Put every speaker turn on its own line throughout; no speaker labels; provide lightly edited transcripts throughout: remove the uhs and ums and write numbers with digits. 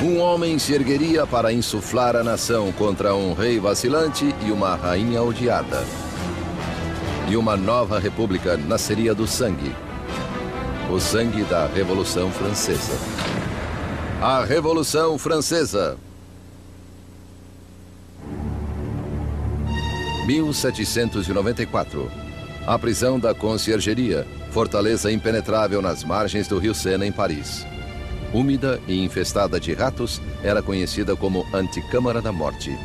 Um homem se ergueria para insuflar a nação contra um rei vacilante e uma rainha odiada. E uma nova república nasceria do sangue. O sangue da Revolução Francesa. A Revolução Francesa. 1794. A prisão da Conciergeria, fortaleza impenetrável nas margens do rio Sena, em Paris. Úmida e infestada de ratos, era conhecida como Anticâmara da Morte.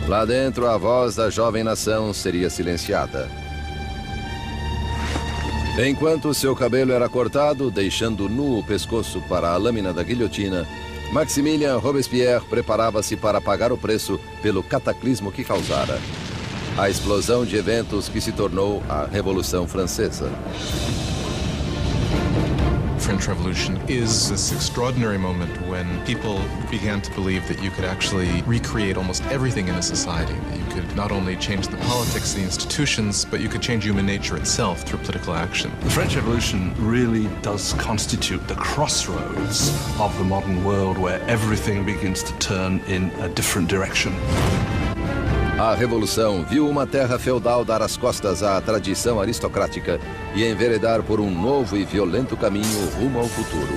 Lá dentro, a voz da jovem nação seria silenciada. Enquanto seu cabelo era cortado, deixando nu o pescoço para a lâmina da guilhotina, Maximilien Robespierre preparava-se para pagar o preço pelo cataclismo que causara. A explosão de eventos que se tornou a Revolução Francesa.
The French Revolution is this extraordinary moment when people began to believe that you could actually recreate almost everything in a society. That you could not only change the politics, the institutions, but you could change human nature itself through political action.
The French Revolution really does constitute the crossroads of the modern world where everything begins to turn in a different direction.
A Revolução viu uma terra feudal dar as costas à tradição aristocrática e enveredar por um novo e violento caminho rumo ao futuro.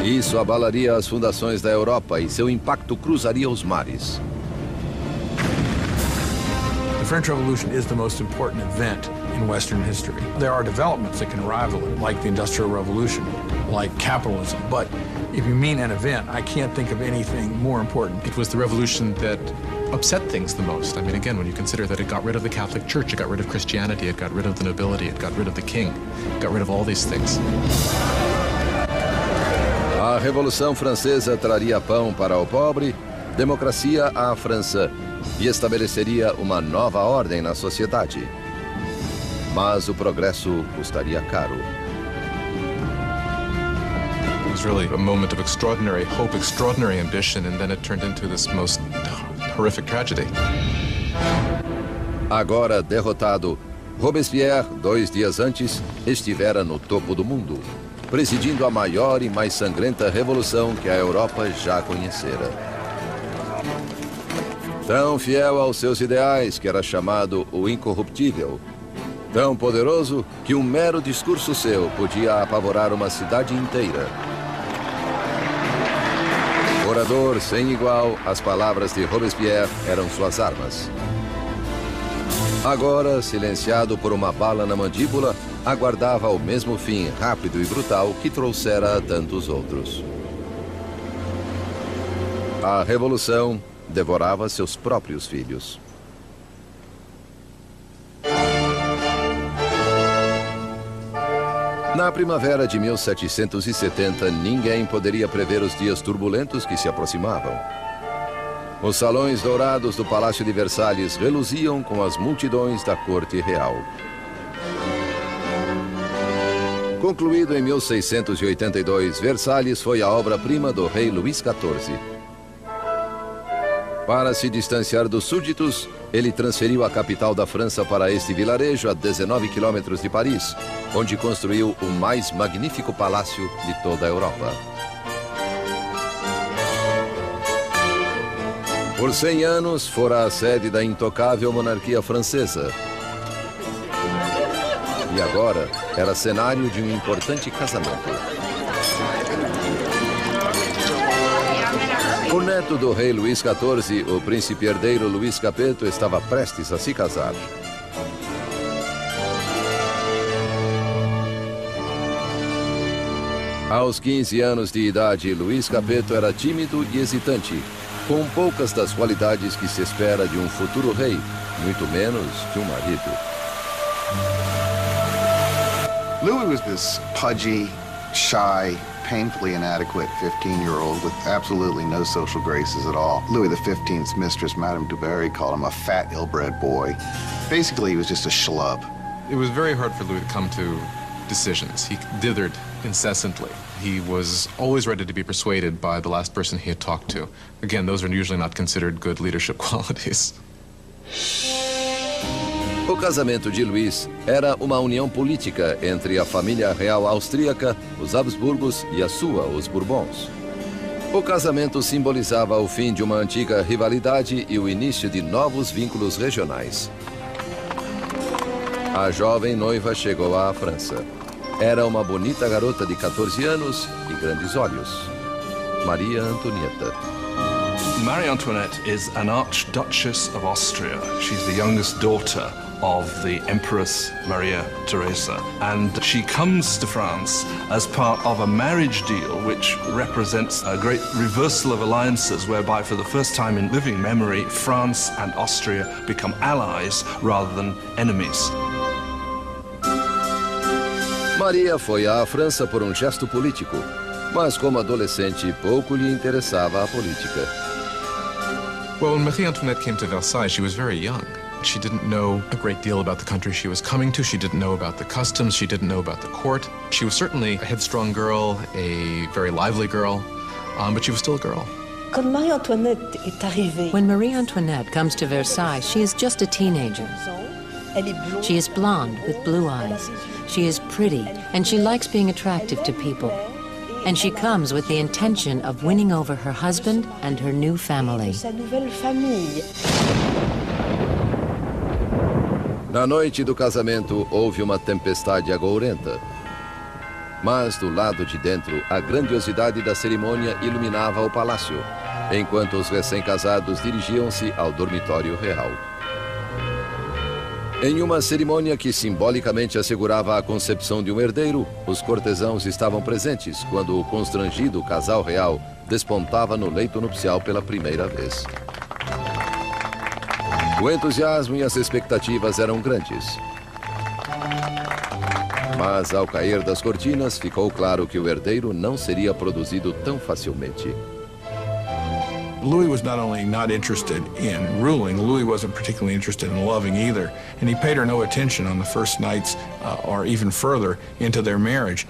Isso abalaria as fundações da Europa e seu impacto cruzaria os mares.
The French Revolution is the most important event in Western history. There are developments that can rival it, like the Industrial Revolution, like capitalism, but if you mean an event, I can't think of anything more important.
It was the revolution that upset things the most. I mean, again, when you consider that it got rid of the Catholic Church, it got rid of Christianity, it got rid of the nobility, it got rid of the king, it got rid of all these things.
A Revolução Francesa traria pão para o pobre, democracia à França e estabeleceria uma nova ordem na sociedade. Mas o progresso custaria caro.
It was really a moment of extraordinary hope, extraordinary ambition, and then it turned into this most horrific tragedy.
Agora derrotado, Robespierre, 2 dias antes, estivera no topo do mundo, presidindo a maior e mais sangrenta revolução que a Europa já conhecera. Tão fiel aos seus ideais que era chamado o incorruptível, tão poderoso que um mero discurso seu podia apavorar uma cidade inteira. Orador sem igual, as palavras de Robespierre eram suas armas. Agora, silenciado por uma bala na mandíbula, aguardava o mesmo fim rápido e brutal que trouxera a tantos outros. A revolução devorava seus próprios filhos. Na primavera de 1770, ninguém poderia prever os dias turbulentos que se aproximavam. Os salões dourados do Palácio de Versalhes reluziam com as multidões da corte real. Concluído em 1682, Versalhes foi a obra-prima do rei Luís XIV. Para se distanciar dos súditos, ele transferiu a capital da França para este vilarejo a 19 quilômetros de Paris, onde construiu o mais magnífico palácio de toda a Europa. Por 100 anos, fora a sede da intocável monarquia francesa. E agora era cenário de um importante casamento. O neto do rei Luís XIV, o príncipe herdeiro Luís Capeto, estava prestes a se casar. Aos 15 anos de idade, Luís Capeto era tímido e hesitante, com poucas das qualidades que se espera de um futuro rei, muito menos de um marido.
Louis was this pudgy, shy, painfully inadequate 15-year-old with absolutely no social graces at all. Louis XV's mistress, Madame du Barry, called him a fat, ill-bred boy. Basically, he was just a schlub.
It was very hard for Louis to come to decisions. He dithered incessantly. He was always ready to be persuaded by the last person he had talked to. Again, those are usually not considered good leadership qualities.
O casamento de Luís era uma união política entre a família real austríaca, os Habsburgos, e a sua, os Bourbons. O casamento simbolizava o fim de uma antiga rivalidade e o início de novos vínculos regionais. A jovem noiva chegou à França. Era uma bonita garota de 14 anos e grandes olhos. Maria Antonieta.
Marie Antoinette is an Archduchess of Austria. She's the youngest daughter of the Empress Maria Theresa, and she comes to France as part of a marriage deal which represents a great reversal of alliances, whereby for the first time in living memory, France and Austria become allies rather than enemies.
Maria foi à França por gesto político, mas como adolescente pouco lhe interessava a política.
Well, when Marie Antoinette came to Versailles, she was very young. She didn't know a great deal about the country she was coming to. She didn't know about the customs. She didn't know about the court. She was certainly a headstrong girl, a very lively girl, but she was still a girl.
When Marie Antoinette comes to Versailles, she is just a teenager. She is blonde with blue eyes. She is pretty, and she likes being attractive to people. And she comes with the intention of winning over her husband and her new family.
Na noite do casamento, houve uma tempestade agourenta. Mas do lado de dentro, a grandiosidade da cerimônia iluminava o palácio, enquanto os recém-casados dirigiam-se ao dormitório real. Em uma cerimônia que simbolicamente assegurava a concepção de um herdeiro, os cortesãos estavam presentes quando o constrangido casal real despontava no leito nupcial pela primeira vez. O entusiasmo e as expectativas eram grandes. Mas ao cair das cortinas, ficou claro que o herdeiro não seria produzido tão facilmente.
Louis was not only not interested in ruling, Louis wasn't particularly interested in loving either, and he paid her no attention on the first nights or even further into their marriage.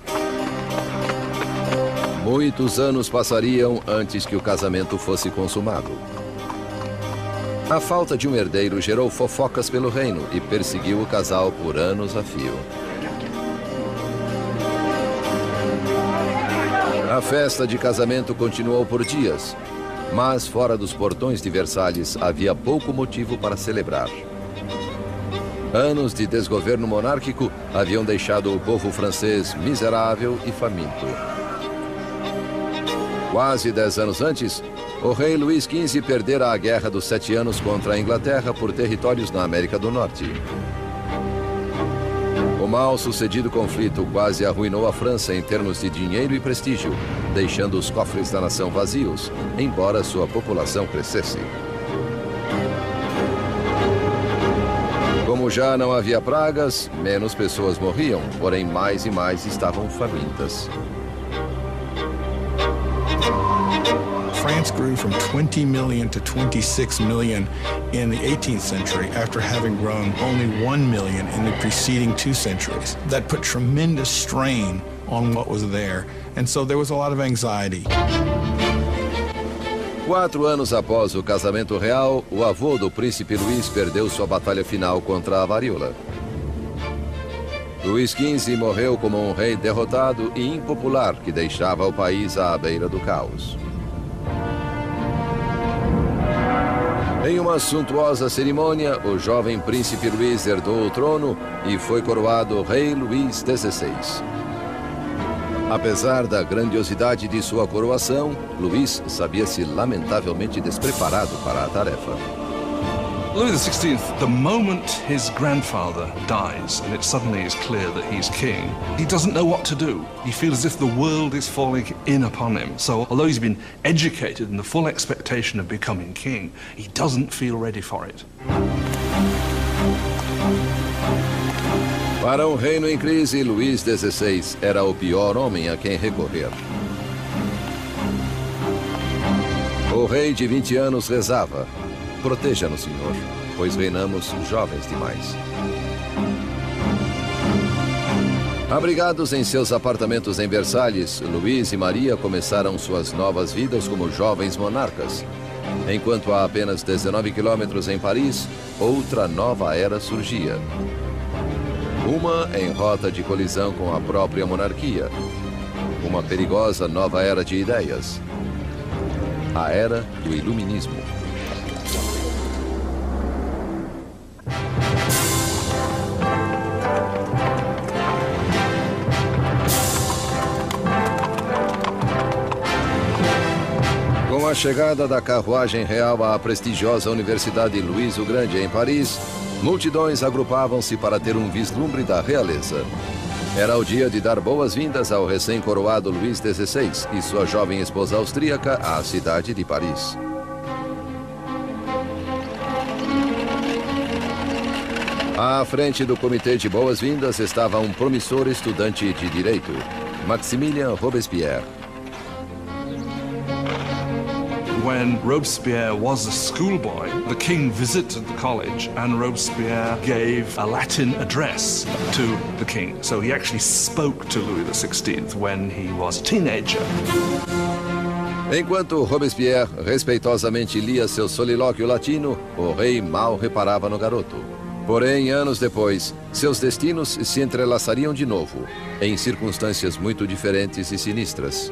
Muitos anos passariam antes que o casamento fosse consumado. A falta de um herdeiro gerou fofocas pelo reino e perseguiu o casal por anos a fio. A festa de casamento continuou por dias, mas fora dos portões de Versalhes havia pouco motivo para celebrar. Anos de desgoverno monárquico haviam deixado o povo francês miserável e faminto. Quase 10 anos antes, o rei Luís XV perdera a Guerra dos 7 Anos contra a Inglaterra por territórios na América do Norte. O mal-sucedido conflito quase arruinou a França em termos de dinheiro e prestígio, deixando os cofres da nação vazios, embora sua população crescesse. Como já não havia pragas, menos pessoas morriam, porém mais e mais estavam famintas.
France grew from 20 million to 26 million in the 18th century after having grown only 1 million in the preceding 2 centuries. That put tremendous strain on what was there, and so there was a lot of anxiety.
4 anos após o casamento real, o avô do príncipe Luís perdeu sua batalha final contra a varíola. Luís XV morreu como um rei derrotado e impopular que deixava o país à beira do caos. Em uma suntuosa cerimônia, o jovem príncipe Luís herdou o trono e foi coroado rei Luís XVI. Apesar da grandiosidade de sua coroação, Luís sabia-se lamentavelmente despreparado para a tarefa.
Louis XVI, the moment his grandfather dies and it suddenly is clear that he's king, he doesn't know what to do. He feels as if the world is falling in upon him. So although he's been educated in the full expectation of becoming king, he doesn't feel ready for it.
Para um reino em crise, Luís XVI era o pior homem a quem recorrer. O rei de 20 anos rezava: proteja-nos, Senhor, pois reinamos jovens demais. Abrigados em seus apartamentos em Versalhes, Luís e Maria começaram suas novas vidas como jovens monarcas, Enquanto a apenas 19 quilômetros em Paris, outra nova era surgia. Uma em rota de colisão com a própria monarquia. Uma perigosa nova era de ideias. A era do Iluminismo. Com a chegada da carruagem real à prestigiosa Universidade Luís o Grande em Paris, multidões agrupavam-se para ter um vislumbre da realeza. Era o dia de dar boas-vindas ao recém-coroado Luís XVI e sua jovem esposa austríaca à cidade de Paris. À frente do comitê de boas-vindas estava um promissor estudante de direito, Maximilien Robespierre.
When Robespierre was a schoolboy, the king visited the college and Robespierre gave a Latin address to the king. So he actually spoke to Louis XVI when he was a teenager.
Enquanto Robespierre respeitosamente lia seu solilóquio latino, o rei mal reparava no garoto. Porém, anos depois, seus destinos se entrelaçariam de novo, em circunstâncias muito diferentes e sinistras.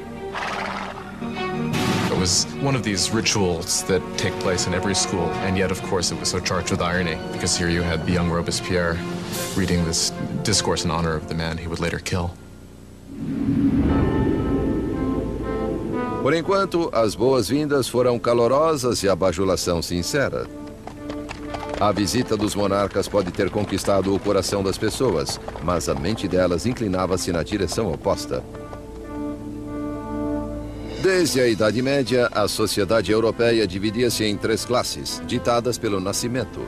It was one of these rituals that take place in every school, and yet, of course, it was so charged with irony, because here you had the young Robespierre reading this discourse in honor of the man he would later kill.
Por enquanto, as boas-vindas foram calorosas e a bajulação sincera. A visita dos monarcas pode ter conquistado o coração das pessoas, mas a mente delas inclinava-se na direção oposta. Desde a Idade Média, a sociedade europeia dividia-se em três classes, ditadas pelo nascimento.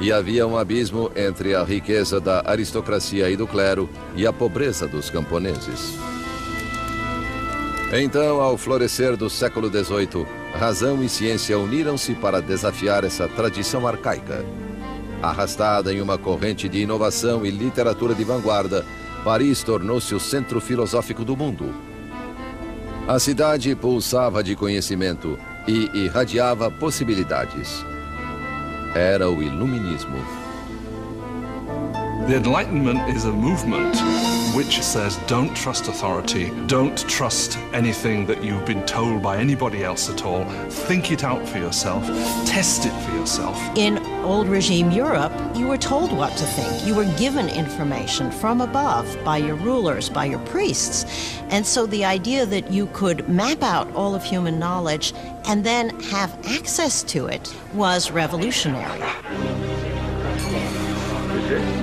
E havia um abismo entre a riqueza da aristocracia e do clero e a pobreza dos camponeses. Então, ao florescer do século XVIII, razão e ciência uniram-se para desafiar essa tradição arcaica. Arrastada em uma corrente de inovação e literatura de vanguarda, Paris tornou-se o centro filosófico do mundo. A cidade pulsava de conhecimento e irradiava possibilidades. Era o Iluminismo.
The Enlightenment is a movement which says don't trust authority, don't trust anything that you've been told by anybody else at all. Think it out for yourself, test it for yourself.
In old regime Europe, you were told what to think. You were given information from above by your rulers, by your priests. And so the idea that you could map out all of human knowledge and then have access to it was revolutionary.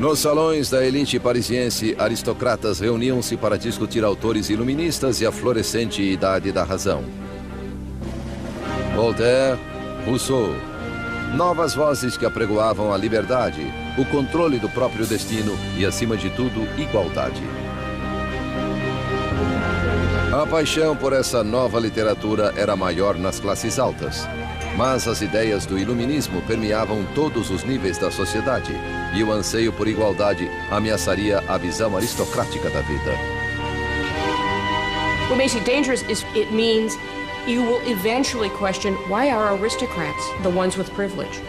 Nos salões da elite parisiense, aristocratas reuniam-se para discutir autores iluministas e a florescente idade da razão. Voltaire, Rousseau, novas vozes que apregoavam a liberdade, o controle do próprio destino e, acima de tudo, igualdade. A paixão por essa nova literatura era maior nas classes altas. Mas as ideias do iluminismo permeavam todos os níveis da sociedade e o anseio por igualdade ameaçaria a visão aristocrática da vida.
What makes it dangerous is it means you will eventually question why are aristocrats the ones with privilege?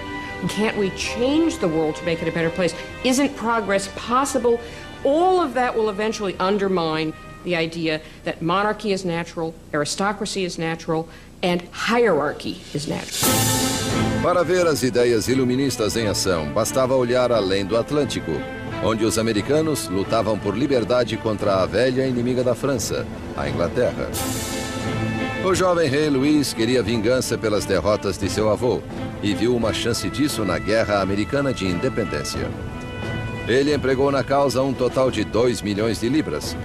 Can't we change the world to make it a better place? Isn't progress possible? All of that will eventually undermine the idea that monarchy is natural, aristocracy is natural, and hierarchy is natural.
Para ver as ideias iluministas em ação, bastava olhar além do Atlântico, onde os americanos lutavam por liberdade contra a velha inimiga da França, a Inglaterra. O jovem rei Luís queria vingança pelas derrotas de seu avô e viu uma chance disso na Guerra Americana de Independência. Ele empregou na causa um total de 2 milhões de libras,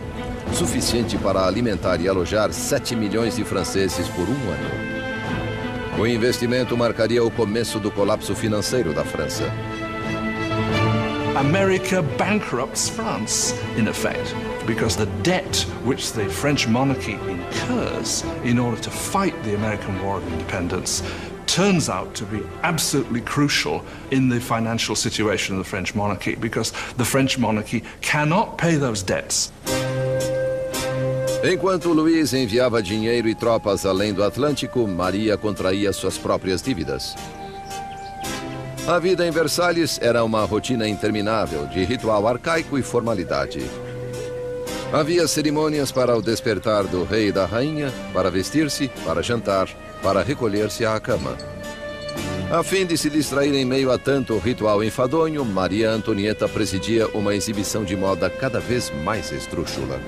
suficiente para alimentar e alojar 7 milhões de franceses por um ano. O investimento marcaria o começo do colapso financeiro da França.
America bankrupts France, in effect, because the debt which the French monarchy incurs in order to fight the American War of Independence turns out to be absolutely crucial in the financial situation of the French monarchy, because the French monarchy cannot pay those debts.
Enquanto Luís enviava dinheiro e tropas além do Atlântico, Maria contraía suas próprias dívidas. A vida em Versalhes era uma rotina interminável de ritual arcaico e formalidade. Havia cerimônias para o despertar do rei e da rainha, para vestir-se, para jantar, para recolher-se à cama. A fim de se distrair em meio a tanto ritual enfadonho, Maria Antonieta presidia uma exibição de moda cada vez mais esdrúxula.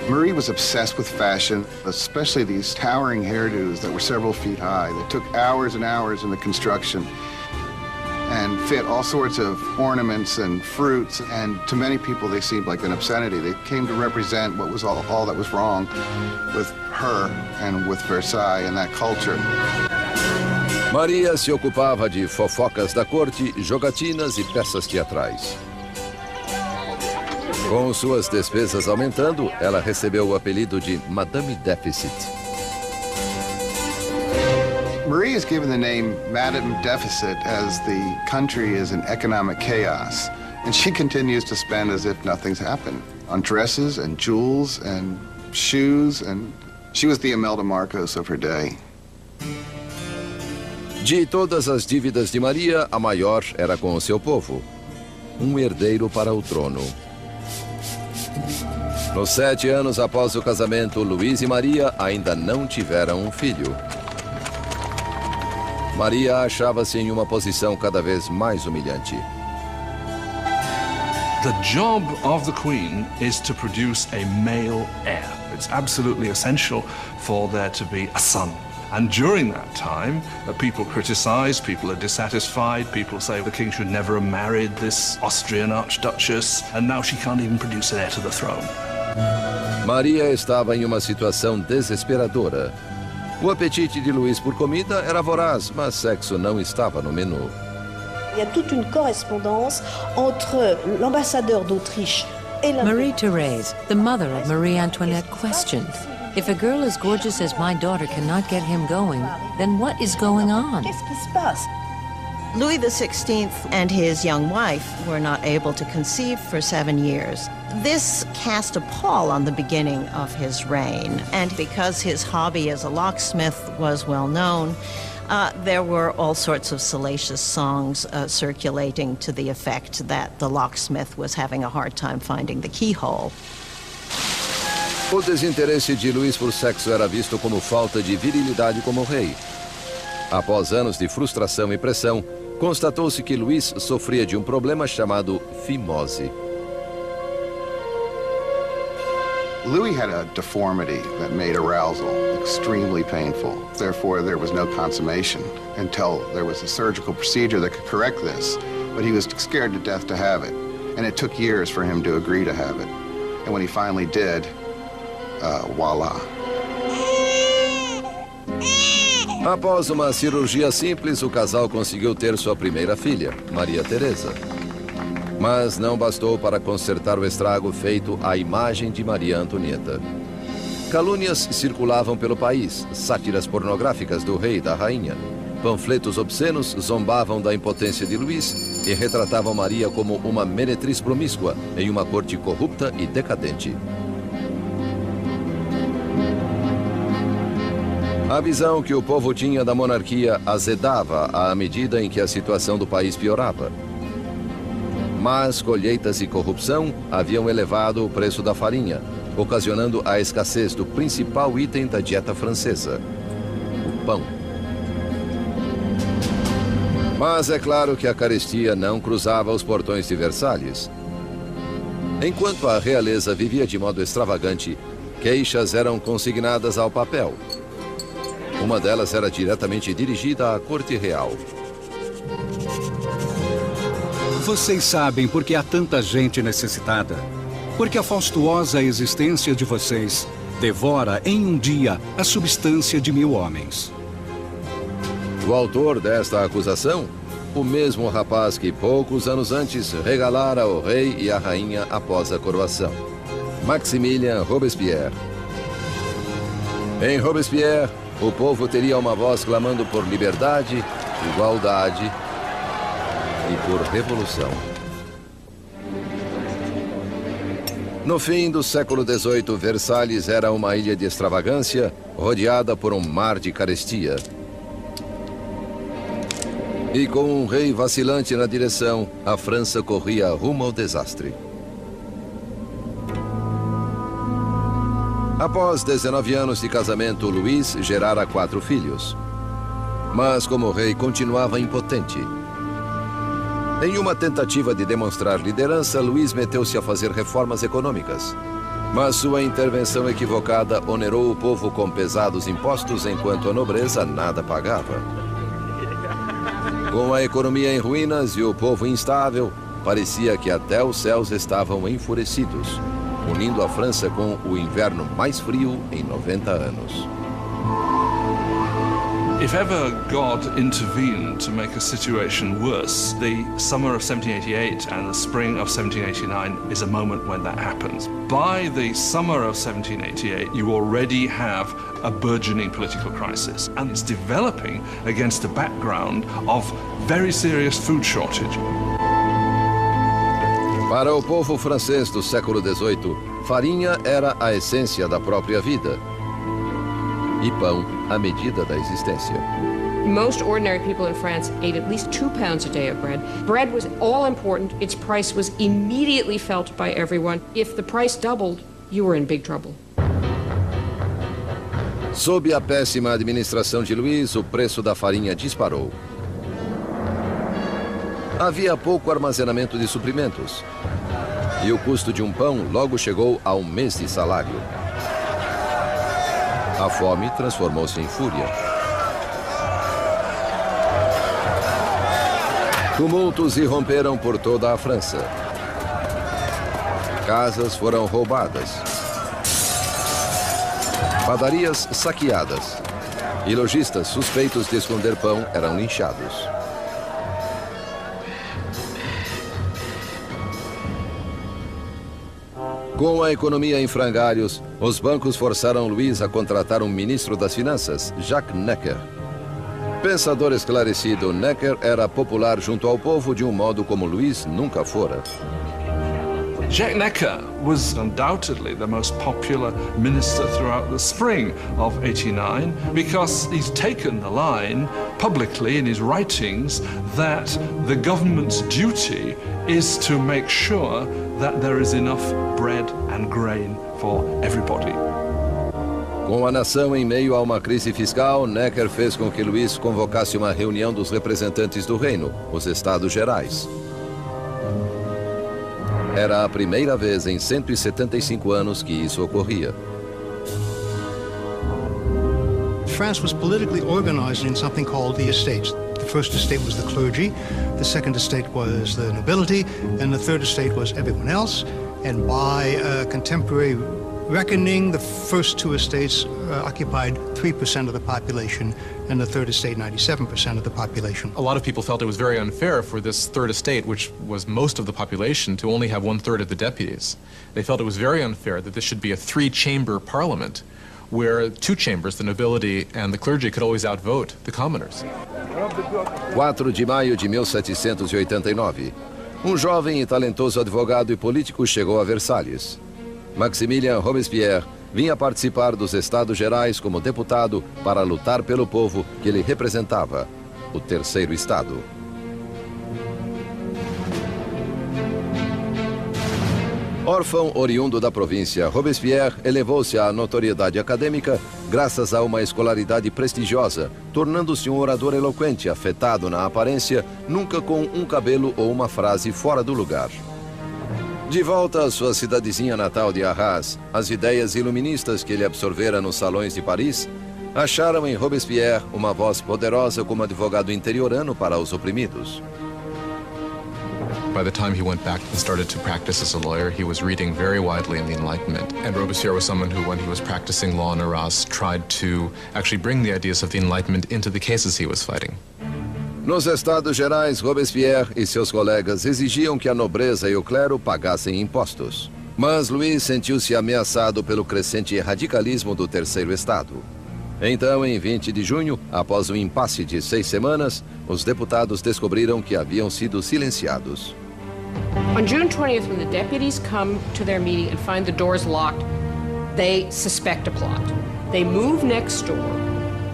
Marie was obsessed with fashion, especially these towering hairdos that were several feet high, that took hours and hours in the construction and fit all sorts of ornaments and fruits, and to many people they seemed like an obscenity. They came to represent what was all that was wrong with her and with Versailles and that culture.
Maria se ocupava de fofocas da corte, jogatinas e peças teatrais. Com suas despesas aumentando, ela recebeu o apelido de Madame Deficit.
Marie is given the name Madame Deficit as the country is in economic chaos, and she continues to spend as if nothing's happened on dresses and jewels and shoes, and she was the Imelda Marcos of her day.
De todas as dívidas de Maria, a maior era com o seu povo. Herdeiro para o trono. Nos 7 anos após o casamento, Luís e Maria ainda não tiveram um filho. Maria achava-se em uma posição cada vez mais humilhante.
The job of the Queen is to produce a male heir. It's absolutely essential for there to be a son. And during that time, people criticize, people are dissatisfied, people say the king should never have married this Austrian archduchess, and now she can't even produce an heir to the throne.
Maria estava em uma situação desesperadora. O apetite de Luís por comida era voraz, mas sexo não estava no menu.
Il y a toute une correspondance entre l'ambassadeur d'Autriche et la...
Marie-Thérèse, the mother of Marie Antoinette, questioned, if a girl as gorgeous as my daughter cannot get him going, then what is going on?
Qu'est-ce qui se passe?
Louis XVI and his young wife were not able to conceive for 7 years. This cast a pall on the beginning of his reign, and because his hobby as a locksmith was well known, there were all sorts of salacious songs circulating to the effect that the locksmith was having a hard time finding the keyhole.
O desinteresse de Luís por sexo era visto como falta de virilidade como rei. Após anos de frustração e pressão, constatou-se que Luís sofria de um problema chamado fimose.
Louis had a deformity that made arousal extremely painful. Therefore, there was no consummation until there was a surgical procedure that could correct this. But he was scared to death to have it. And it took years for him to agree to have it. And when he finally did, voila.
Após uma cirurgia simples, o casal conseguiu ter sua primeira filha, Maria Teresa. Mas não bastou para consertar o estrago feito à imagem de Maria Antonieta. Calúnias circulavam pelo país, sátiras pornográficas do rei e da rainha. Panfletos obscenos zombavam da impotência de Luís e retratavam Maria como uma meretriz promíscua em uma corte corrupta e decadente. A visão que o povo tinha da monarquia azedava à medida em que a situação do país piorava. Mas colheitas e corrupção haviam elevado o preço da farinha, ocasionando a escassez do principal item da dieta francesa, o pão. Mas é claro que a carestia não cruzava os portões de Versalhes. Enquanto a realeza vivia de modo extravagante, queixas eram consignadas ao papel. Uma delas era diretamente dirigida à corte real.
Vocês sabem por que há tanta gente necessitada? Porque a faustuosa existência de vocês devora em um dia a substância de 1000 homens.
O autor desta acusação? O mesmo rapaz que poucos anos antes regalara o rei e a rainha após a coroação. Maximilien Robespierre. Em Robespierre, o povo teria uma voz clamando por liberdade, igualdade e por revolução. No fim do século XVIII, Versalhes era uma ilha de extravagância, rodeada por um mar de carestia. E com um rei vacilante na direção, a França corria rumo ao desastre. Após 19 anos de casamento, Luís gerara 4 filhos. Mas como rei continuava impotente. Em uma tentativa de demonstrar liderança, Luís meteu-se a fazer reformas econômicas. Mas sua intervenção equivocada onerou o povo com pesados impostos, enquanto a nobreza nada pagava. Com a economia em ruínas e o povo instável, parecia que até os céus estavam enfurecidos, unindo a França com o inverno mais frio em 90 anos.
If ever God intervened to make a situation worse, the summer of 1788 and the spring of 1789 is a moment when that happens. By the summer of 1788, you already have a burgeoning political crisis, and it's developing against a background of very serious food shortage.
Para o povo francês do século XVIII, farinha era a essência da própria vida. E pão, a medida da existência.
Most ordinary people in France ate at least 2 pounds a day of bread. Bread was all important. Its price was immediately felt by everyone. If the price doubled, you were in big trouble.
Sob a péssima administração de Luís, o preço da farinha disparou. Havia pouco armazenamento de suprimentos. E o custo de um pão logo chegou a 1 mês de salário. A fome transformou-se em fúria. Tumultos irromperam por toda a França. Casas foram roubadas. Padarias saqueadas. E lojistas suspeitos de esconder pão eram linchados. Com a economia em frangalhos, os bancos forçaram Luís a contratar um ministro das Finanças, Jacques Necker. Pensador esclarecido, Necker era popular junto ao povo de um modo como Luís nunca fora.
Jacques Necker was undoubtedly the most popular minister throughout the spring of 89 because he's taken the line publicly in his writings that the government's duty is to make sure that there is enough bread and grain for everybody.
Com a nação em meio a uma crise fiscal, Necker fez com que Luís convocasse uma reunião dos representantes do reino, os Estados Gerais. Era a primeira vez em 175 anos que isso ocorria.
France was politically organized in something called the estates. The first estate was the clergy, the second estate was the nobility, and the third estate was everyone else. And by contemporary reckoning, the first 2 estates occupied 3% of the population, and the third estate 97% of the population.
A lot of people felt it was very unfair for this third estate, which was most of the population, to only have 1/3 of the deputies. They felt it was very unfair that this should be a 3-chamber parliament, where 2 chambers, the nobility and the clergy, could always outvote the commoners.
4 de maio de 1789. Jovem e talentoso advogado e político chegou a Versalhes. Maximilien Robespierre vinha participar dos Estados Gerais como deputado para lutar pelo povo que ele representava, o Terceiro Estado. Órfão oriundo da província, Robespierre elevou-se à notoriedade acadêmica graças a uma escolaridade prestigiosa, tornando-se um orador eloquente, afetado na aparência, nunca com um cabelo ou uma frase fora do lugar. De volta à sua cidadezinha natal de Arras, as ideias iluministas que ele absorvera nos salões de Paris acharam em Robespierre uma voz poderosa como advogado interiorano para os oprimidos.
By the time he went back and started to practice as a lawyer, he was reading very widely in the Enlightenment. And Robespierre was someone who, when he was practicing law in Arras, tried to actually bring the ideas of the Enlightenment into the cases he was fighting.
Nos Estados Gerais, Robespierre e seus colegas exigiam que a nobreza e o clero pagassem impostos. Mas Luís sentiu-se ameaçado pelo crescente radicalismo do Terceiro Estado. Então, em 20 de junho, após um impasse de 6 semanas, os deputados descobriram que haviam sido silenciados.
On June 20th, when the deputies come to their meeting and find the doors locked, they suspect a plot. They move next door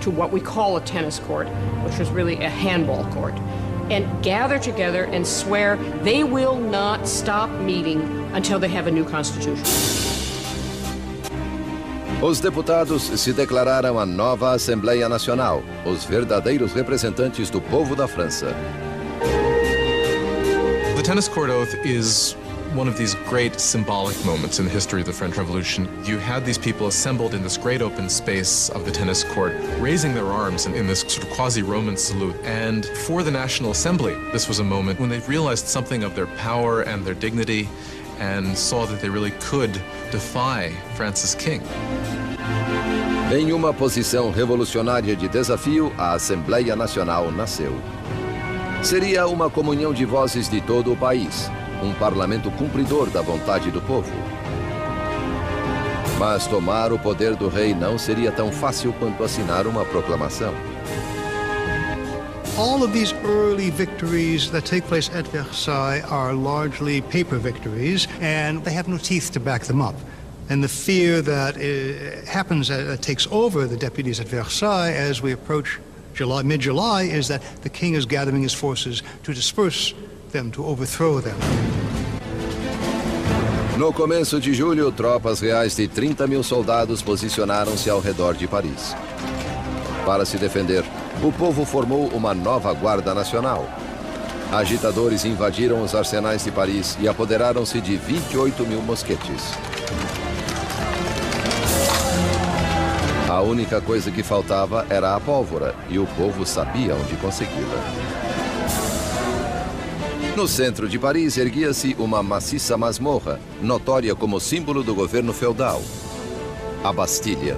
to what we call a tennis court, which was really a handball court, and gather together and swear they will not stop meeting until they have a new constitution.
Os deputados se declararam a nova Assembleia Nacional, os verdadeiros representantes do povo da França.
The tennis court oath is one of these great symbolic moments in the history of the French Revolution. You had these people assembled in this great open space of the tennis court, raising their arms in this sort of quasi-Roman salute. And for the National Assembly, this was a moment when they realized something of their power and their dignity and saw that they really could defy France's king.
Em uma posição revolucionária de desafio, a Assembleia Nacional nasceu. Seria uma comunhão de vozes de todo o país, um parlamento cumpridor da vontade do povo. Mas tomar o poder do rei não seria tão fácil quanto assinar uma proclamação.
All of these early victories that take place at Versailles are largely paper victories, and they have no teeth to back them up. And the fear that takes over the deputies at Versailles as we approach mid-July, is that the king is gathering his forces to disperse them, to overthrow them.
No começo de julho, tropas reais de 30 mil soldados posicionaram-se ao redor de Paris. Para se defender, o povo formou uma nova Guarda Nacional. Agitadores invadiram os arsenais de Paris e apoderaram-se de 28 mil mosquetes. A única coisa que faltava era a pólvora, e o povo sabia onde consegui-la. No centro de Paris erguia-se uma maciça masmorra, notória como símbolo do governo feudal, a Bastilha.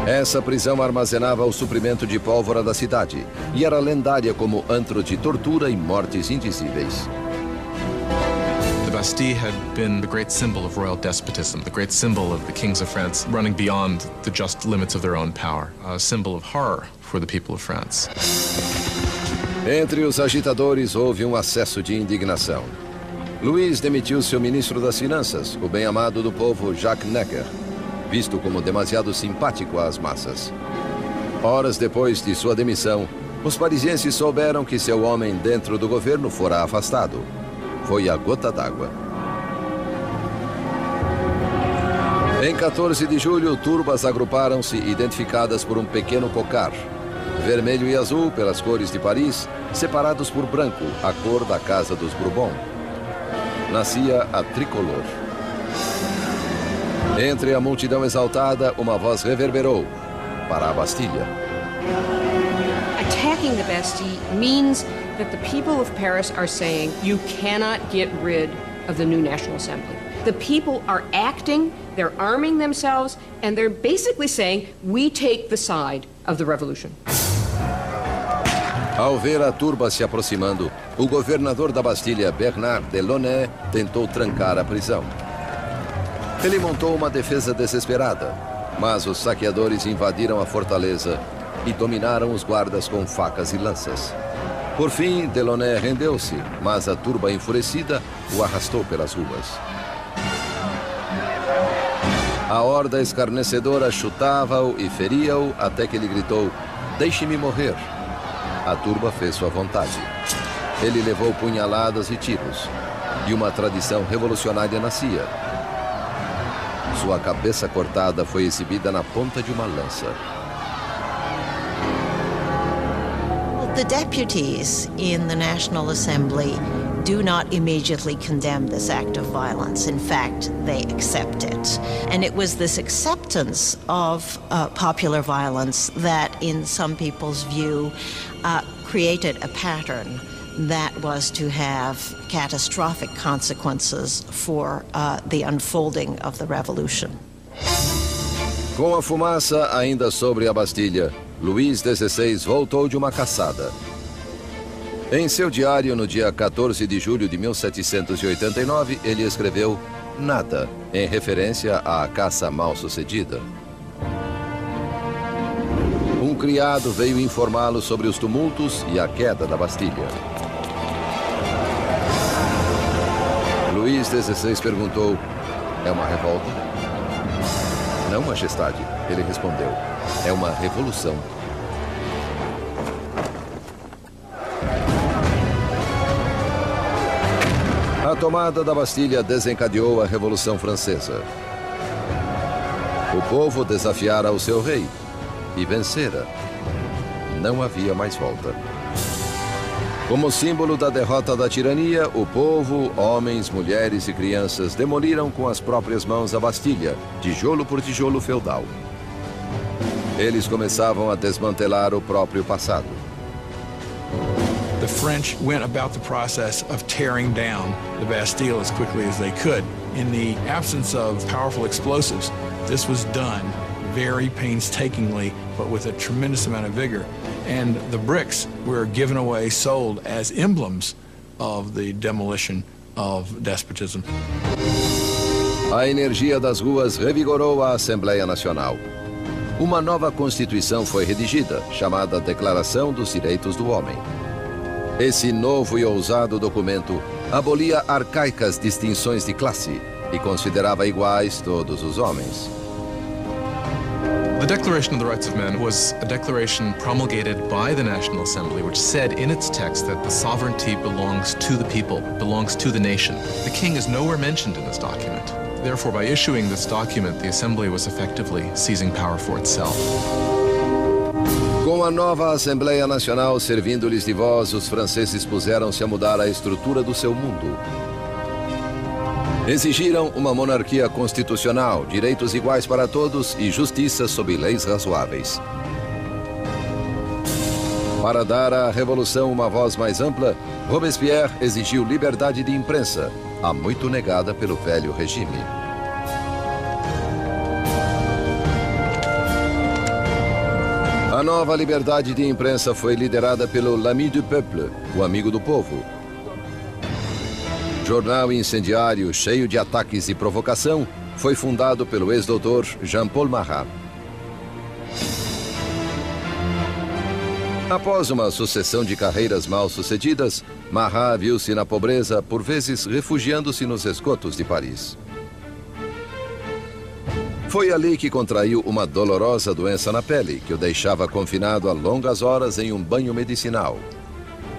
Essa prisão armazenava o suprimento de pólvora da cidade e era lendária como antro de tortura e mortes indizíveis.
The Bastille had been the great symbol of royal despotism, the great symbol of the kings of France running beyond the just limits of their own power, a symbol of horror for the people of France.
Entre os agitadores houve um acesso de indignação. Louis demitiu seu ministro das Finanças, o bem-amado do povo Jacques Necker, visto como demasiado simpático às massas. Horas depois de sua demissão, os parisienses souberam que seu homem dentro do governo fora afastado. Foi a gota d'água. Em 14 de julho, turbas agruparam-se identificadas por um pequeno cocar. Vermelho e azul pelas cores de Paris, separados por branco, a cor da Casa dos Bourbon. Nascia a tricolor. Entre a multidão exaltada, uma voz reverberou para a Bastilha.
Attacking the Bastille means that the people of Paris are saying you cannot get rid of the new National Assembly. The people are acting, they're arming themselves, and they're basically saying we take the side of the revolution.
Ao ver a turba se aproximando, o governador da Bastilha, Bernard Delaunay, tentou trancar a prisão. Ele montou uma defesa desesperada, mas os saqueadores invadiram a fortaleza e dominaram os guardas com facas e lanças. Por fim, Delaunay rendeu-se, mas a turba enfurecida o arrastou pelas ruas. A horda escarnecedora chutava-o e feria-o até que ele gritou: "Deixe-me morrer." A turba fez sua vontade. Ele levou punhaladas e tiros, e uma tradição revolucionária nascia. Sua cabeça cortada foi exibida na ponta de uma lança.
The deputies in the National Assembly do not immediately condemn this act of violence. In fact, they accept it. And it was this acceptance of popular violence that, in some people's view, created a pattern that was to have catastrophic consequences for the unfolding of the revolution.
Com a fumaça ainda sobre a Bastilha, Luís XVI voltou de uma caçada. Em seu diário, no dia 14 de julho de 1789, ele escreveu "nada", em referência à caça mal-sucedida. Um criado veio informá-lo sobre os tumultos e a queda da Bastilha. Luís XVI perguntou: é uma revolta? Não, majestade, ele respondeu. É uma revolução. A tomada da Bastilha desencadeou a Revolução Francesa. O povo desafiara o seu rei e vencera. Não havia mais volta. Como símbolo da derrota da tirania, o povo, homens, mulheres e crianças demoliram com as próprias mãos a Bastilha, tijolo por tijolo feudal. Eles começavam a desmantelar o próprio passado.
The French went about the process of tearing down the Bastille as quickly as they could. In the absence of powerful explosives, this was done very painstakingly, but with a tremendous amount of vigor. And the bricks were given away, sold as emblems of the demolition of despotism.
A energia das ruas revigorou a Assembleia Nacional. Uma nova Constituição foi redigida, chamada Declaração dos Direitos do Homem. Esse novo e ousado documento abolia arcaicas distinções de classe e considerava iguais todos os homens.
The Declaration of the Rights of Man was a declaration promulgated by the National Assembly, which said in its text that the sovereignty belongs to the people, belongs to the nation. The king is nowhere mentioned in this document. Therefore, by issuing this document, the Assembly was effectively seizing power for itself.
Com a nova Assembleia Nacional servindo-lhes de voz, os franceses puseram-se a mudar a estrutura do seu mundo. Exigiram uma monarquia constitucional, direitos iguais para todos e justiça sob leis razoáveis. Para dar à revolução uma voz mais ampla, Robespierre exigiu liberdade de imprensa, há muito negada pelo velho regime. A nova liberdade de imprensa foi liderada pelo L'Ami du Peuple, o amigo do povo. Jornal incendiário cheio de ataques e provocação, foi fundado pelo ex-doutor Jean-Paul Marat. Após uma sucessão de carreiras mal-sucedidas, Marat viu-se na pobreza, por vezes refugiando-se nos esgotos de Paris. Foi ali que contraiu uma dolorosa doença na pele, que o deixava confinado a longas horas em um banho medicinal.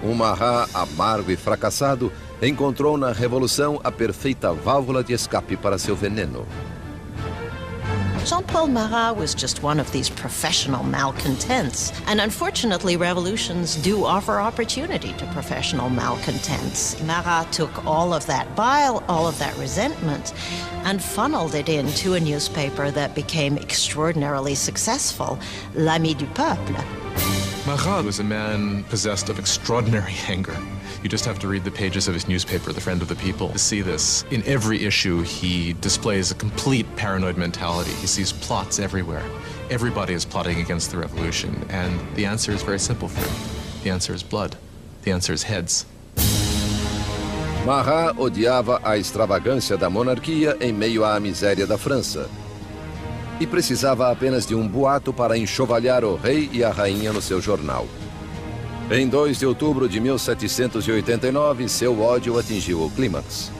Um Marat amargo e fracassado encontrou na Revolução a perfeita válvula de escape para seu veneno.
Jean-Paul Marat was just one of these professional malcontents. And unfortunately, revolutions do offer opportunity to professional malcontents. Marat took all of that bile, all of that resentment, and funneled it into a newspaper that became extraordinarily successful, L'Ami du Peuple.
Marat was a man possessed of extraordinary anger. You just have to read the pages of his newspaper, The Friend of the People, to see this. In every issue, he displays a complete paranoid mentality. He sees plots everywhere. Everybody is plotting against the revolution, and the answer is very simple for him. The answer is blood. The answer is heads.
Marat odiava a extravagância da monarquia em meio à miséria da França. E precisava apenas de um boato para enxovalhar o rei e a rainha no seu jornal. Em 2 de outubro de 1789, seu ódio atingiu o clímax.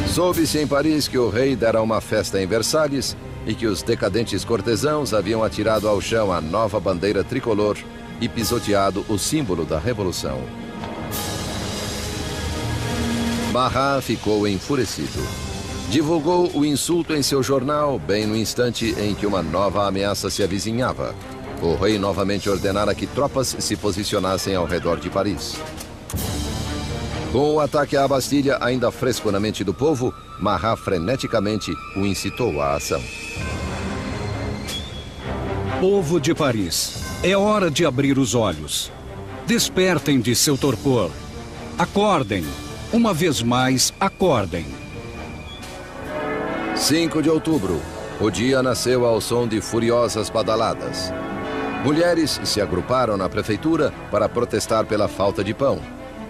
Soube-se em Paris que o rei dera uma festa em Versalhes e que os decadentes cortesãos haviam atirado ao chão a nova bandeira tricolor e pisoteado o símbolo da Revolução. Marat ficou enfurecido. Divulgou o insulto em seu jornal bem no instante em que uma nova ameaça se avizinhava. O rei novamente ordenara que tropas se posicionassem ao redor de Paris. Com o ataque à Bastilha ainda fresco na mente do povo, Marat freneticamente o incitou à ação.
Povo de Paris, é hora de abrir os olhos. Despertem de seu torpor. Acordem. Uma vez mais, acordem.
5 de outubro, o dia nasceu ao som de furiosas badaladas. Mulheres se agruparam na prefeitura para protestar pela falta de pão.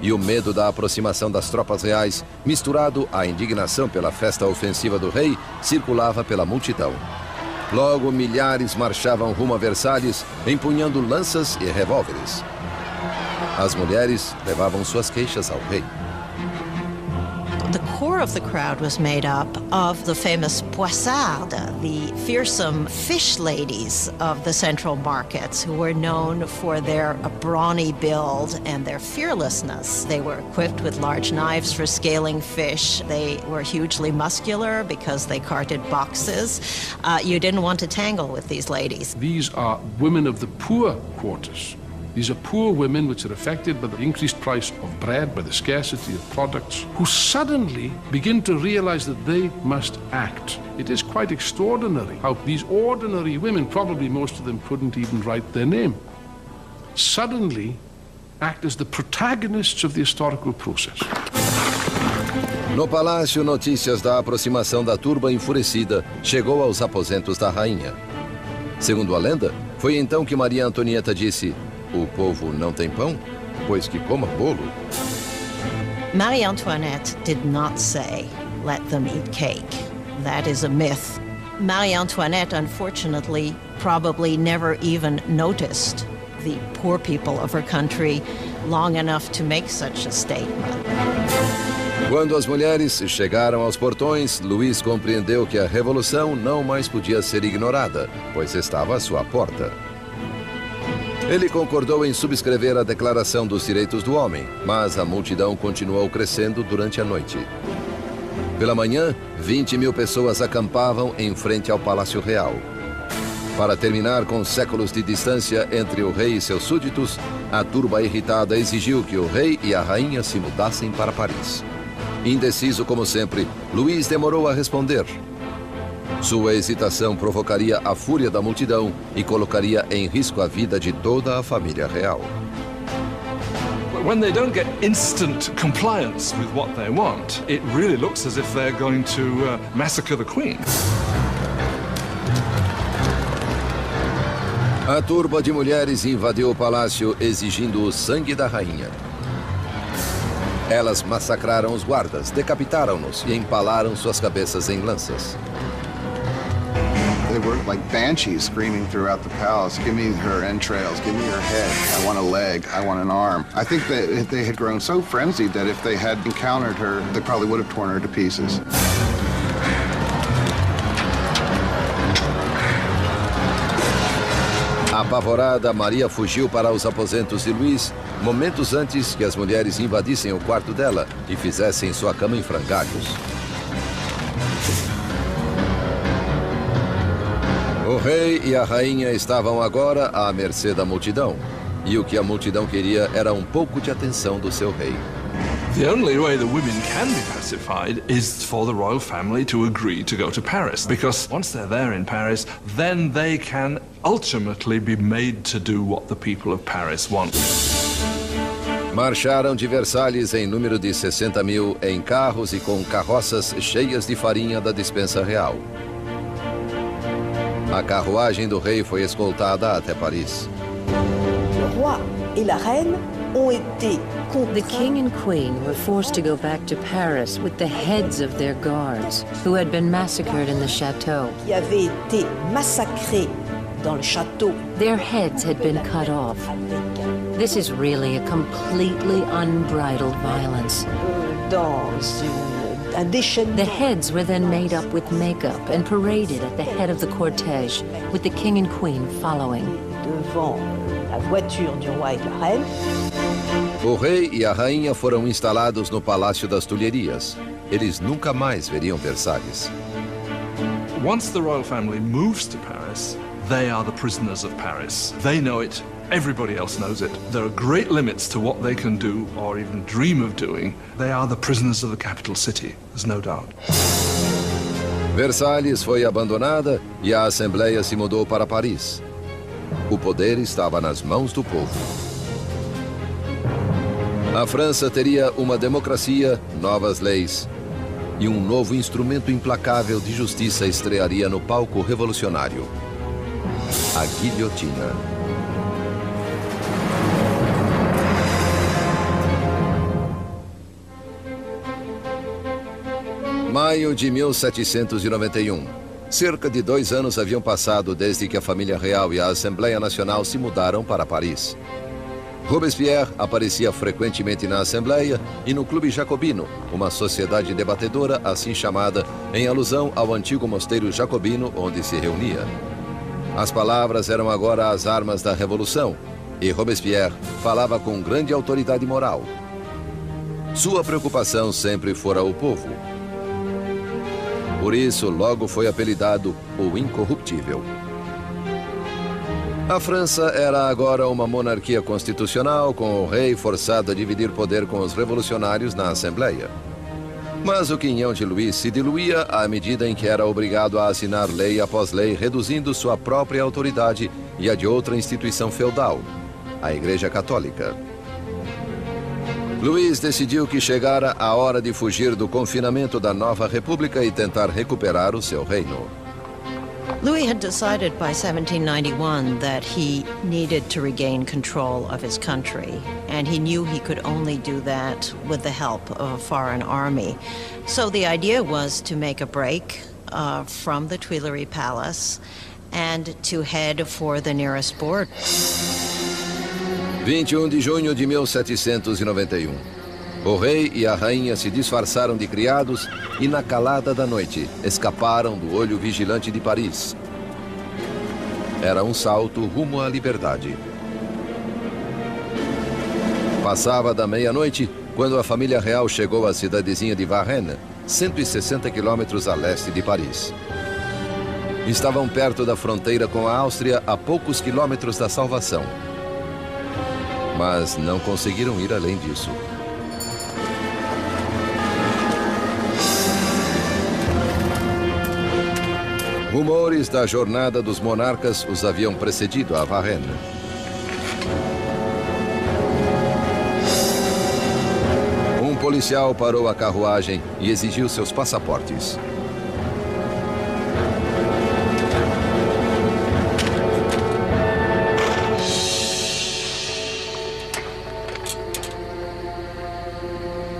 E o medo da aproximação das tropas reais, misturado à indignação pela festa ofensiva do rei, circulava pela multidão. Logo, milhares marchavam rumo a Versalhes, empunhando lanças e revólveres. As mulheres levavam suas queixas ao rei.
The core of the crowd was made up of the famous poissardes, the fearsome fish ladies of the central markets, who were known for their brawny build and their fearlessness. They were equipped with large knives for scaling fish. They were hugely muscular because they carted boxes. You didn't want to tangle with these ladies.
These are women of the poor quarters. These are poor women which are affected by the increased price of bread, by the scarcity of products, who suddenly begin to realize that they must act. It is quite extraordinary how these ordinary women, probably most of them couldn't even write their name, suddenly act as the protagonists of the historical process.
No palácio, notícias da aproximação da turba enfurecida chegou aos aposentos da rainha. Segundo a lenda, foi então que Maria Antonieta disse: "O povo não tem pão? Pois que coma bolo."
Marie Antoinette did not say, "Let them eat cake." That is a myth. Marie Antoinette, unfortunately, probably never even noticed the poor people of her country long enough to make such a statement.
Quando as mulheres chegaram aos portões, Luís compreendeu que a revolução não mais podia ser ignorada, pois estava à sua porta. Ele concordou em subscrever a Declaração dos Direitos do Homem, mas a multidão continuou crescendo durante a noite. Pela manhã, 20.000 pessoas acampavam em frente ao Palácio Real. Para terminar com séculos de distância entre o rei e seus súditos, a turba irritada exigiu que o rei e a rainha se mudassem para Paris. Indeciso como sempre, Luís demorou a responder. Sua hesitação provocaria a fúria da multidão e colocaria em risco a vida de toda a família real.
When they don't get instant compliance with what they want, it really looks as if they're going to massacre the Queen.
A turba de mulheres invadiu o palácio exigindo o sangue da rainha. Elas massacraram os guardas, decapitaram-nos e empalaram suas cabeças em lanças.
They were like banshees screaming throughout the palace, "Give me her entrails, give me her head, I want a leg, I want an arm." I think that they had grown so frenzied that if they had encountered her, they probably would have torn her to pieces.
Apavorada, Maria fugiu para os aposentos de Luís, momentos antes que as mulheres invadissem o quarto dela e fizessem sua cama em frangalhos. O rei e a rainha estavam agora à mercê da multidão, e o que a multidão queria era um pouco de atenção do seu rei.
The only way the women can be pacified is for the royal family to agree to go to Paris, because once they're there in Paris, then they can ultimately be made to do what the people of Paris want.
Marcharam de Versalhes em número de 60.000 em carros e com carroças cheias de farinha da despensa real. A carruagem do rei foi escoltada até Paris.
Le roi et la reine ont été
The king and queen were forced to go back to Paris with the heads of their guards, who had been massacred in the chateau.
qui avaient été massacrés dans le château.
Their heads had been cut off. This is really a completely unbridled violence.
Dans un déchaînement.
The heads were then made up with makeup and paraded at the head of the cortege, with the king and queen following.
Devant la voiture du roi et de la reine.
O rei e a rainha foram instalados no Palácio das Tulherias. Eles nunca mais veriam Versalhes.
Once the royal family moves to Paris, they are the prisoners of Paris. They know it. Everybody else knows it. There are great limits to what they can do or even dream of doing. They are the prisoners of the capital city, there's no doubt.
Versalhes foi abandonada e a Assembleia se mudou para Paris. O poder estava nas mãos do povo. A França teria uma democracia, novas leis e um novo instrumento implacável de justiça estrearia no palco revolucionário: a guilhotina. Maio de 1791. Cerca de 2 anos haviam passado desde que a família real e a Assembleia Nacional se mudaram para Paris. Robespierre aparecia frequentemente na Assembleia e no Clube Jacobino, uma sociedade debatedora assim chamada em alusão ao antigo mosteiro jacobino onde se reunia. As palavras eram agora as armas da Revolução e Robespierre falava com grande autoridade moral. Sua preocupação sempre fora o povo. Por isso, logo foi apelidado o Incorruptível. A França era agora uma monarquia constitucional, com o rei forçado a dividir poder com os revolucionários na Assembleia. Mas o quinhão de Louis se diluía à medida em que era obrigado a assinar lei após lei, reduzindo sua própria autoridade e a de outra instituição feudal, a Igreja Católica. Louis decidiu que chegara a hora de fugir do confinamento da nova república e tentar recuperar o seu reino.
Louis had decided by 1791 that he needed to regain control of his country, and he knew he could only do that with the help of a foreign army. So the idea was to make a break from the Tuileries Palace and to head for the nearest border.
21 de junho de 1791. O rei e a rainha se disfarçaram de criados e, na calada da noite, escaparam do olho vigilante de Paris. Era um salto rumo à liberdade. Passava da meia-noite quando a família real chegou à cidadezinha de Varennes, 160 quilômetros a leste de Paris. Estavam perto da fronteira com a Áustria, a poucos quilômetros da salvação. Mas não conseguiram ir além disso. Rumores da jornada dos monarcas os haviam precedido a Varennes. Um policial parou a carruagem e exigiu seus passaportes.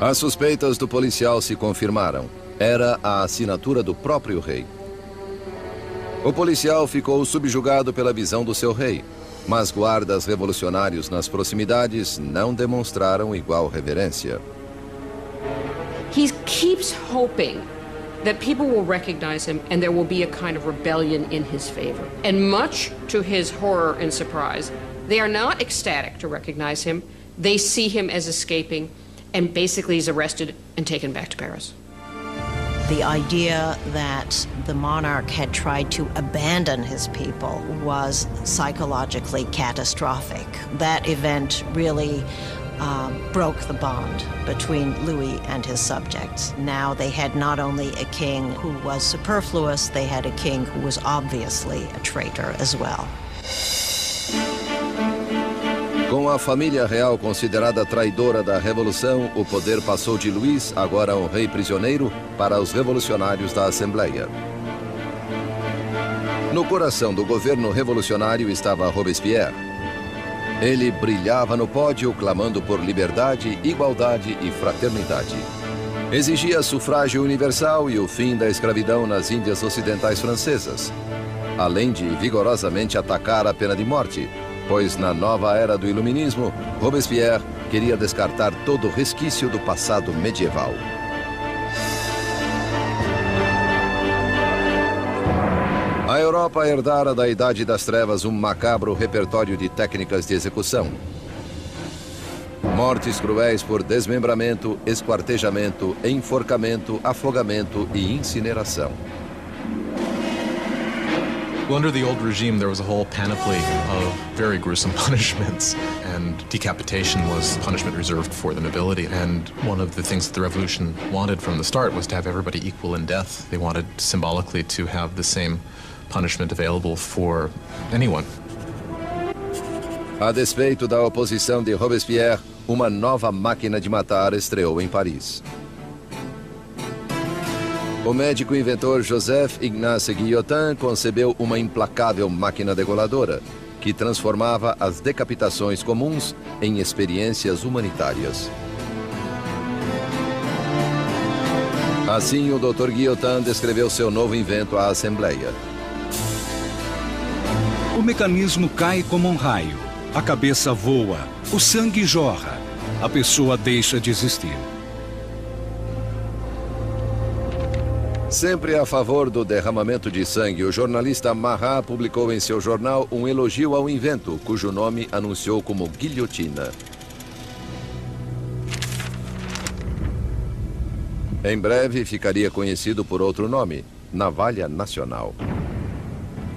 As suspeitas do policial se confirmaram. Era a assinatura do próprio rei. O policial ficou subjugado pela visão do seu rei, mas guardas revolucionários nas proximidades não demonstraram igual reverência.
He keeps hoping that people will recognize him and there will be a kind of rebellion in his favor. And much to his horror and surprise, they are not ecstatic to recognize him. They see him as escaping, and basically he's arrested and taken back to Paris.
The idea that the monarch had tried to abandon his people was psychologically catastrophic. That event really broke the bond between Louis and his subjects. Now they had not only a king who was superfluous, they had a king who was obviously a traitor as well.
Com a família real considerada traidora da Revolução, o poder passou de Louis, agora um rei prisioneiro, para os revolucionários da Assembleia. No coração do governo revolucionário estava Robespierre. Ele brilhava no pódio, clamando por liberdade, igualdade e fraternidade. Exigia sufrágio universal e o fim da escravidão nas Índias Ocidentais Francesas, além de vigorosamente atacar a pena de morte, pois na nova era do Iluminismo, Robespierre queria descartar todo resquício do passado medieval. A Europa herdara da Idade das Trevas um macabro repertório de técnicas de execução. Mortes cruéis por desmembramento, esquartejamento, enforcamento, afogamento e incineração.
Well, under the old regime, there was a whole panoply of very gruesome punishments, and decapitation was punishment reserved for the nobility. And one of the things that the revolution wanted from the start was to have everybody equal in death. They wanted symbolically to have the same punishment available for anyone.
A despeito da oposição de Robespierre, uma nova máquina de matar estreou em Paris. O médico inventor Joseph Ignace Guillotin concebeu uma implacável máquina degoladora que transformava as decapitações comuns em experiências humanitárias. Assim, o Dr. Guillotin descreveu seu novo invento à Assembleia.
O mecanismo cai como um raio. a cabeça voa, o sangue jorra, a pessoa deixa de existir.
Sempre a favor do derramamento de sangue, o jornalista Marat publicou em seu jornal um elogio ao invento, cujo nome anunciou como guilhotina. Em breve ficaria conhecido por outro nome, Navalha Nacional.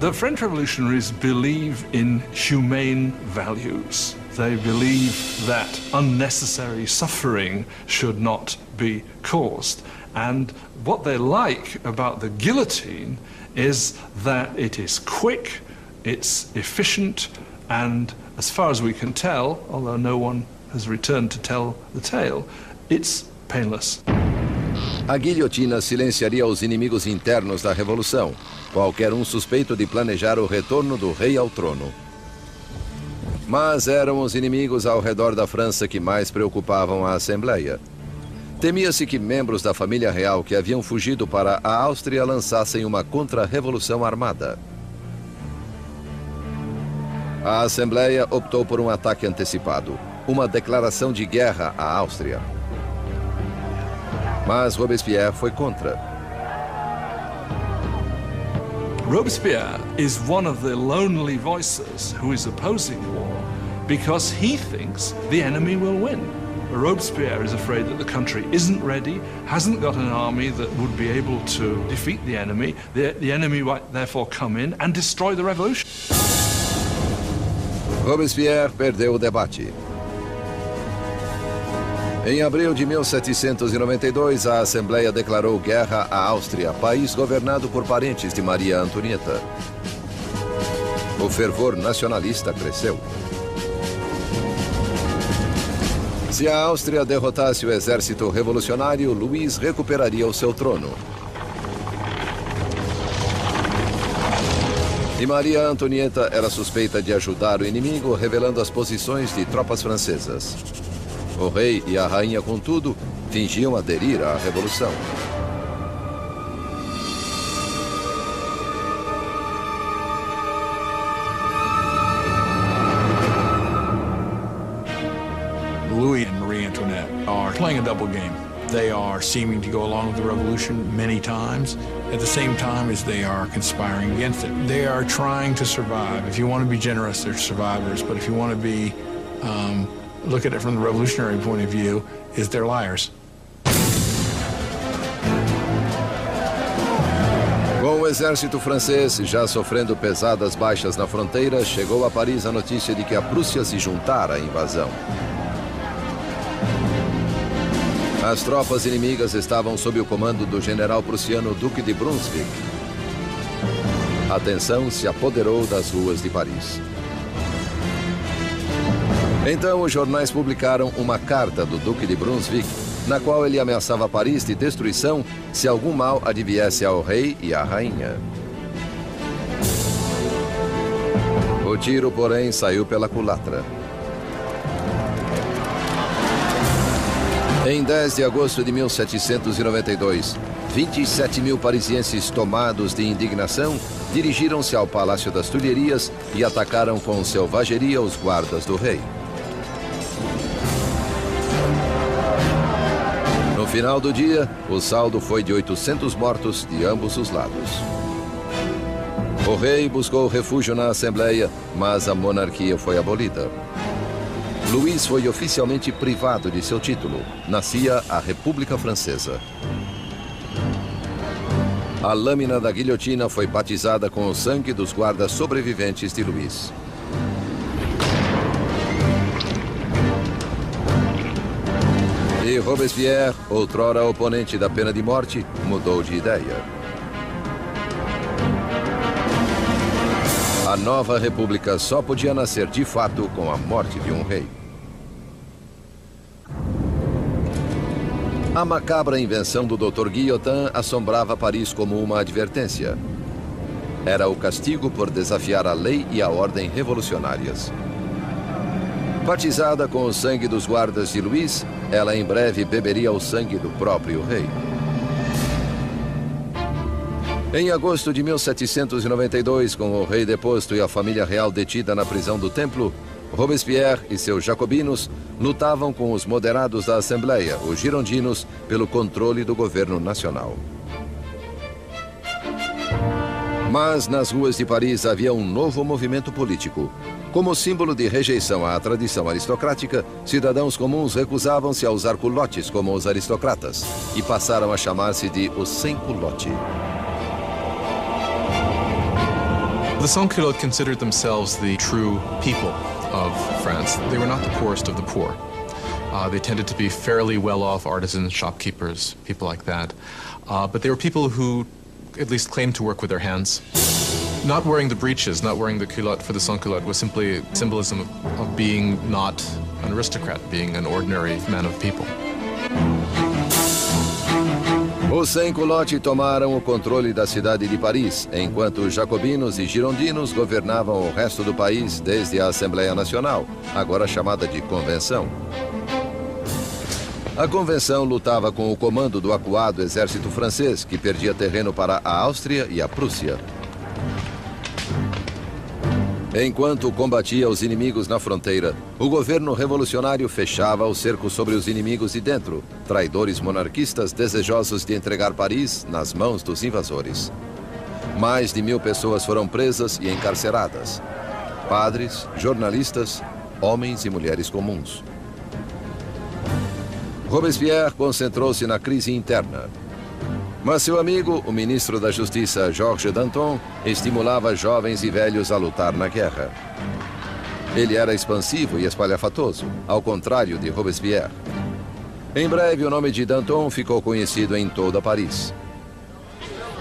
The French revolutionaries believe in humane values. They believe that unnecessary suffering should not be caused. And what they like about the guillotine is that it is quick, it's efficient, and as far as we can tell, although no one has returned to tell the tale, it's painless.
A guilhotina silenciaria os inimigos internos da Revolução, qualquer um suspeito de planejar o retorno do rei ao trono. Mas eram os inimigos ao redor da França que mais preocupavam a Assembleia. Temia-se que membros da família real que haviam fugido para a Áustria lançassem uma contra-revolução armada. A Assembleia optou por um ataque antecipado, uma declaração de guerra à Áustria. Mas Robespierre foi contra.
Robespierre is one of the lonely voices who is opposing war because he thinks the enemy will win. Robespierre is afraid that the country isn't ready, hasn't got an army that would be able to defeat the enemy. The enemy might therefore come in and destroy the revolution.
Robespierre perdeu o debate. Em abril de 1792, a Assembleia declarou guerra à Áustria, país governado por parentes de Maria Antonieta. O fervor nacionalista cresceu. Se a Áustria derrotasse o exército revolucionário, Luís recuperaria o seu trono. E Maria Antonieta era suspeita de ajudar o inimigo, revelando as posições de tropas francesas. O rei e a rainha, contudo, fingiam aderir à revolução.
Louis and Marie Antoinette are playing a double game. They are seeming to go along with the revolution many times, at the same time as they are conspiring against it. They are trying to survive. If you want to be generous, they're survivors. But if you want to be, look at it from the revolutionary point of view, is they're liars.
Com o exército francês já sofrendo pesadas baixas na fronteira, chegou a Paris a notícia de que a Prússia se juntara à invasão. As tropas inimigas estavam sob o comando do general prussiano Duque de Brunswick. A tensão se apoderou das ruas de Paris. Então, os jornais publicaram uma carta do Duque de Brunswick, na qual ele ameaçava Paris de destruição se algum mal adviesse ao rei e à rainha. O tiro, porém, saiu pela culatra. Em 10 de agosto de 1792, 27 mil parisienses tomados de indignação dirigiram-se ao Palácio das Tulherias e atacaram com selvageria os guardas do rei. No final do dia, o saldo foi de 800 mortos de ambos os lados. O rei buscou refúgio na Assembleia, mas a monarquia foi abolida. Luís foi oficialmente privado de seu título. Nascia a República Francesa. A lâmina da guilhotina foi batizada com o sangue dos guardas sobreviventes de Luís. E Robespierre, outrora oponente da pena de morte, mudou de ideia. A nova república só podia nascer de fato com a morte de um rei. A macabra invenção do Dr. Guillotin assombrava Paris como uma advertência. Era o castigo por desafiar a lei e a ordem revolucionárias. Batizada com o sangue dos guardas de Luís, ela em breve beberia o sangue do próprio rei. Em agosto de 1792, com o rei deposto e a família real detida na prisão do Templo, Robespierre e seus jacobinos lutavam com os moderados da Assembleia, os girondinos, pelo controle do governo nacional. Mas nas ruas de Paris havia um novo movimento político. Como símbolo de rejeição à tradição aristocrática, cidadãos comuns recusavam-se a usar culotes como os aristocratas e passaram a chamar-se de os sem-culote.
The sans-culottes considered themselves the true people of France. They were not the poorest of the poor. They tended to be fairly well-off artisans, shopkeepers, people like that. But they were people who at least claimed to work with their hands. Not wearing the breeches, not wearing the culotte for the sans-culotte was simply symbolism of being not an aristocrat, being an ordinary man of people.
Os sem-culotte tomaram o controle da cidade de Paris, enquanto os jacobinos e girondinos governavam o resto do país desde a Assembleia Nacional, agora chamada de Convenção. A Convenção lutava com o comando do acuado exército francês, que perdia terreno para a Áustria e a Prússia. Enquanto combatia os inimigos na fronteira, o governo revolucionário fechava o cerco sobre os inimigos de dentro, traidores monarquistas desejosos de entregar Paris nas mãos dos invasores. Mais de 1000 pessoas foram presas e encarceradas. Padres, jornalistas, homens e mulheres comuns. Robespierre concentrou-se na crise interna. Mas seu amigo, o ministro da Justiça, Georges Danton, estimulava jovens e velhos a lutar na guerra. Ele era expansivo e espalhafatoso, ao contrário de Robespierre. Em breve, o nome de Danton ficou conhecido em toda Paris.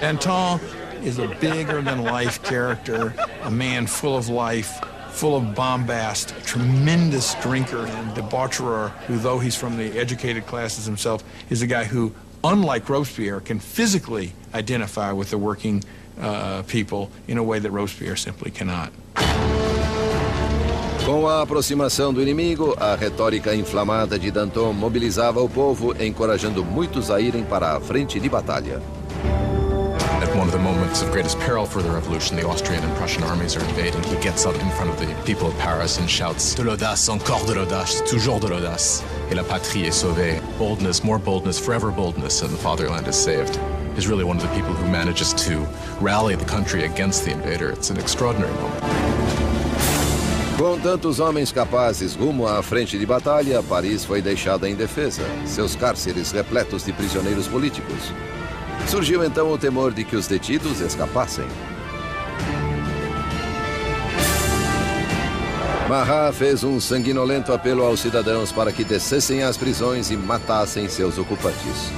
Danton is a bigger-than-life character, a man full of life, full of bombast, a tremendous drinker and debaucherer, who, though he's from the educated classes himself, is a guy who, unlike Robespierre, can physically identify with the working people in a way that Robespierre simply cannot.
Com a aproximação do inimigo, a retórica inflamada de Danton mobilizava o povo, encorajando muitos a irem para a frente de batalha.
At one of the moments of greatest peril for the revolution, the Austrian and Prussian armies are invading. He gets up in front of the people of Paris and shouts, "De l'audace, encore de l'audace, toujours de l'audace. Et la patrie est sauvée." Boldness, more boldness, forever boldness, and the fatherland is saved. He's really one of the people who manages to rally the country against the invader. It's an extraordinary moment.
Com tantos homens capazes rumo à frente de batalha, Paris foi deixada indefesa, seus cárceres repletos de prisioneiros políticos. Surgiu então o temor de que os detidos escapassem. Marat fez um sanguinolento apelo aos cidadãos para que descessem às prisões e matassem seus ocupantes.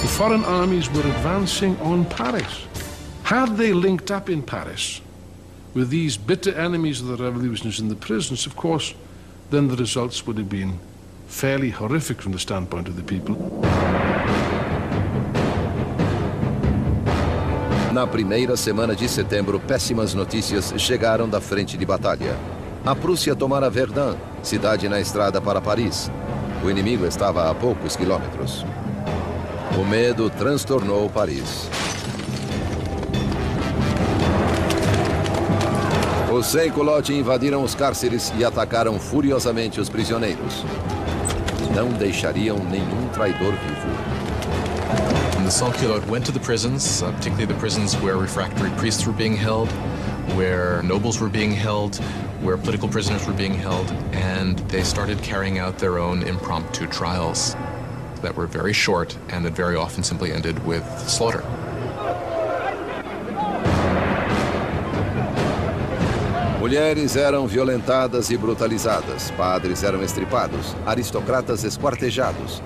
The foreign armies were advancing on Paris. Had they linked up in Paris with these bitter enemies of the revolutionists in the prisons, of course, then the results would have been fairly horrific from the standpoint of the people.
Na primeira semana de setembro, péssimas notícias chegaram da frente de batalha. A Prússia tomara Verdun, cidade na estrada para Paris. O inimigo estava a poucos quilômetros. O medo transtornou Paris. Os sem-culotte invadiram os cárceres e atacaram furiosamente os prisioneiros. Não deixariam nenhum traidor vivo.
And the sans-culottes went to the prisons, particularly the prisons where refractory priests were being held, where nobles were being held, where political prisoners were being held, and they started carrying out their own impromptu trials that were very short and that very often simply ended with slaughter.
Mulheres eram violentadas e brutalizadas, padres eram estripados, aristocratas esquartejados.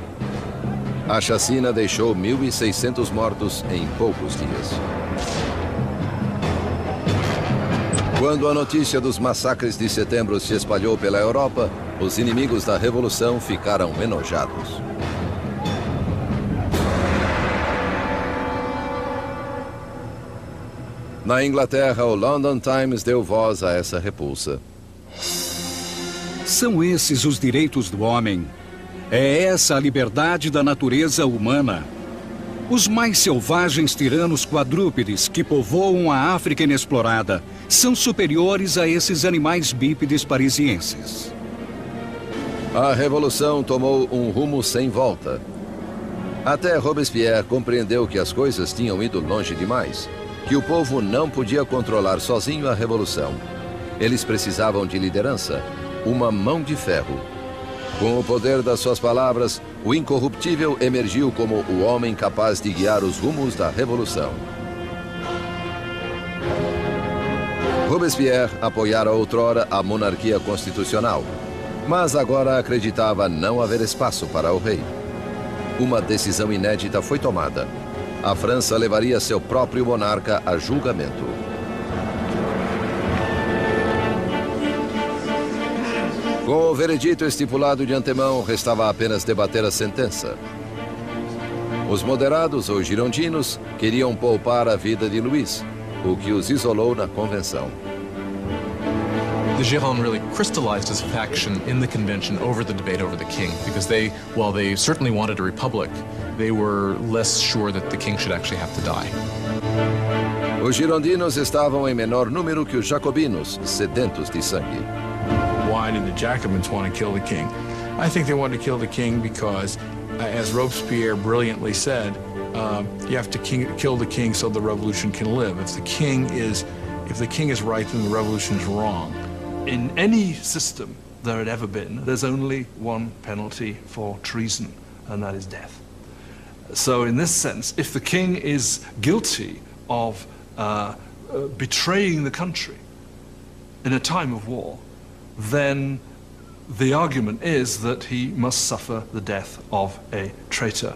A chacina deixou 1.600 mortos em poucos dias. Quando a notícia dos massacres de setembro se espalhou pela Europa, os inimigos da Revolução ficaram enojados. Na Inglaterra, o London Times deu voz a essa repulsa.
São esses os direitos do homem. É essa a liberdade da natureza humana. Os mais selvagens tiranos quadrúpedes que povoam a África inexplorada são superiores a esses animais bípedes parisienses.
A revolução tomou um rumo sem volta. Até Robespierre compreendeu que as coisas tinham ido longe demais, que o povo não podia controlar sozinho a revolução. Eles precisavam de liderança, uma mão de ferro. Com o poder das suas palavras, o incorruptível emergiu como o homem capaz de guiar os rumos da revolução. Robespierre apoiara outrora a monarquia constitucional, mas agora acreditava não haver espaço para o rei. Uma decisão inédita foi tomada. A França levaria seu próprio monarca a julgamento. Com o veredito estipulado de antemão, restava apenas debater a sentença. Os moderados, ou girondinos, queriam poupar a vida de Louis, o que os isolou na convenção.
The Gironde really crystallized as a faction in the convention over the debate over the king, because while they certainly wanted a republic, they were less sure that the king should actually have to die.
Os girondinos estavam em menor número que os jacobinos, sedentos de sangue.
Why did the Jacobins want to kill the king? I think they wanted to kill the king because, as Robespierre brilliantly said, you have to kill the king so the revolution can live. If the king is right, then the revolution is wrong.
In any system there had ever been, there's only one penalty for treason, and that is death. So in this sense, if the king is guilty of betraying the country in a time of war, then the argument is that he must suffer the death of a traitor.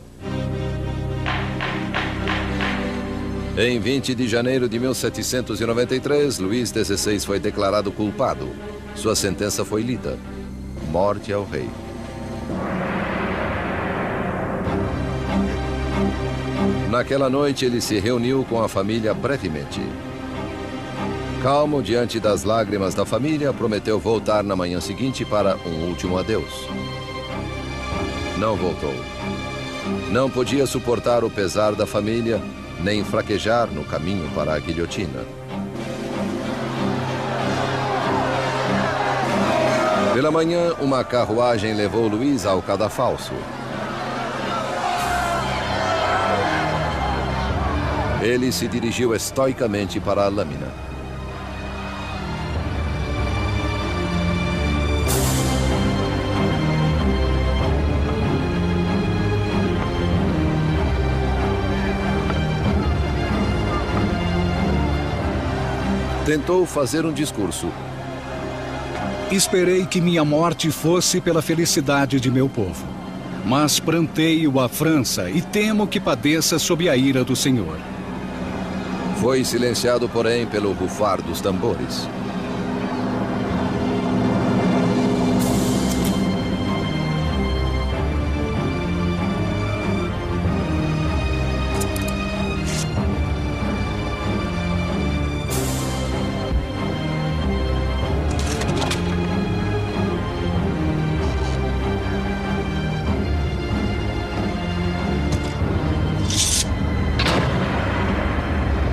Em 20 de janeiro de 1793, Luís XVI foi declarado culpado. Sua sentença foi lida: morte ao rei. Naquela noite, ele se reuniu com a família brevemente. Calmo diante das lágrimas da família, prometeu voltar na manhã seguinte para um último adeus. Não voltou. Não podia suportar o pesar da família, nem fraquejar no caminho para a guilhotina. Pela manhã, uma carruagem levou Luís ao cadafalso. Ele se dirigiu estoicamente para a lâmina. Tentou fazer um discurso.
Esperei que minha morte fosse pela felicidade de meu povo. Mas pranteio a França e temo que padeça sob a ira do Senhor.
Foi silenciado, porém, pelo rufar dos tambores.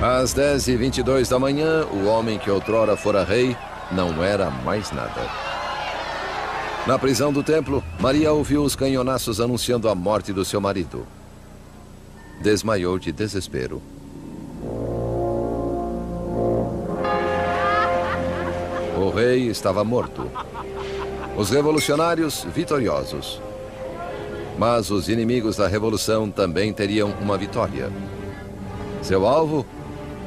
Às 10h22 da manhã, o homem que outrora fora rei não era mais nada. Na prisão do templo, Maria ouviu os canhonaços anunciando a morte do seu marido. Desmaiou de desespero. O rei estava morto. Os revolucionários vitoriosos. Mas os inimigos da revolução também teriam uma vitória. Seu alvo?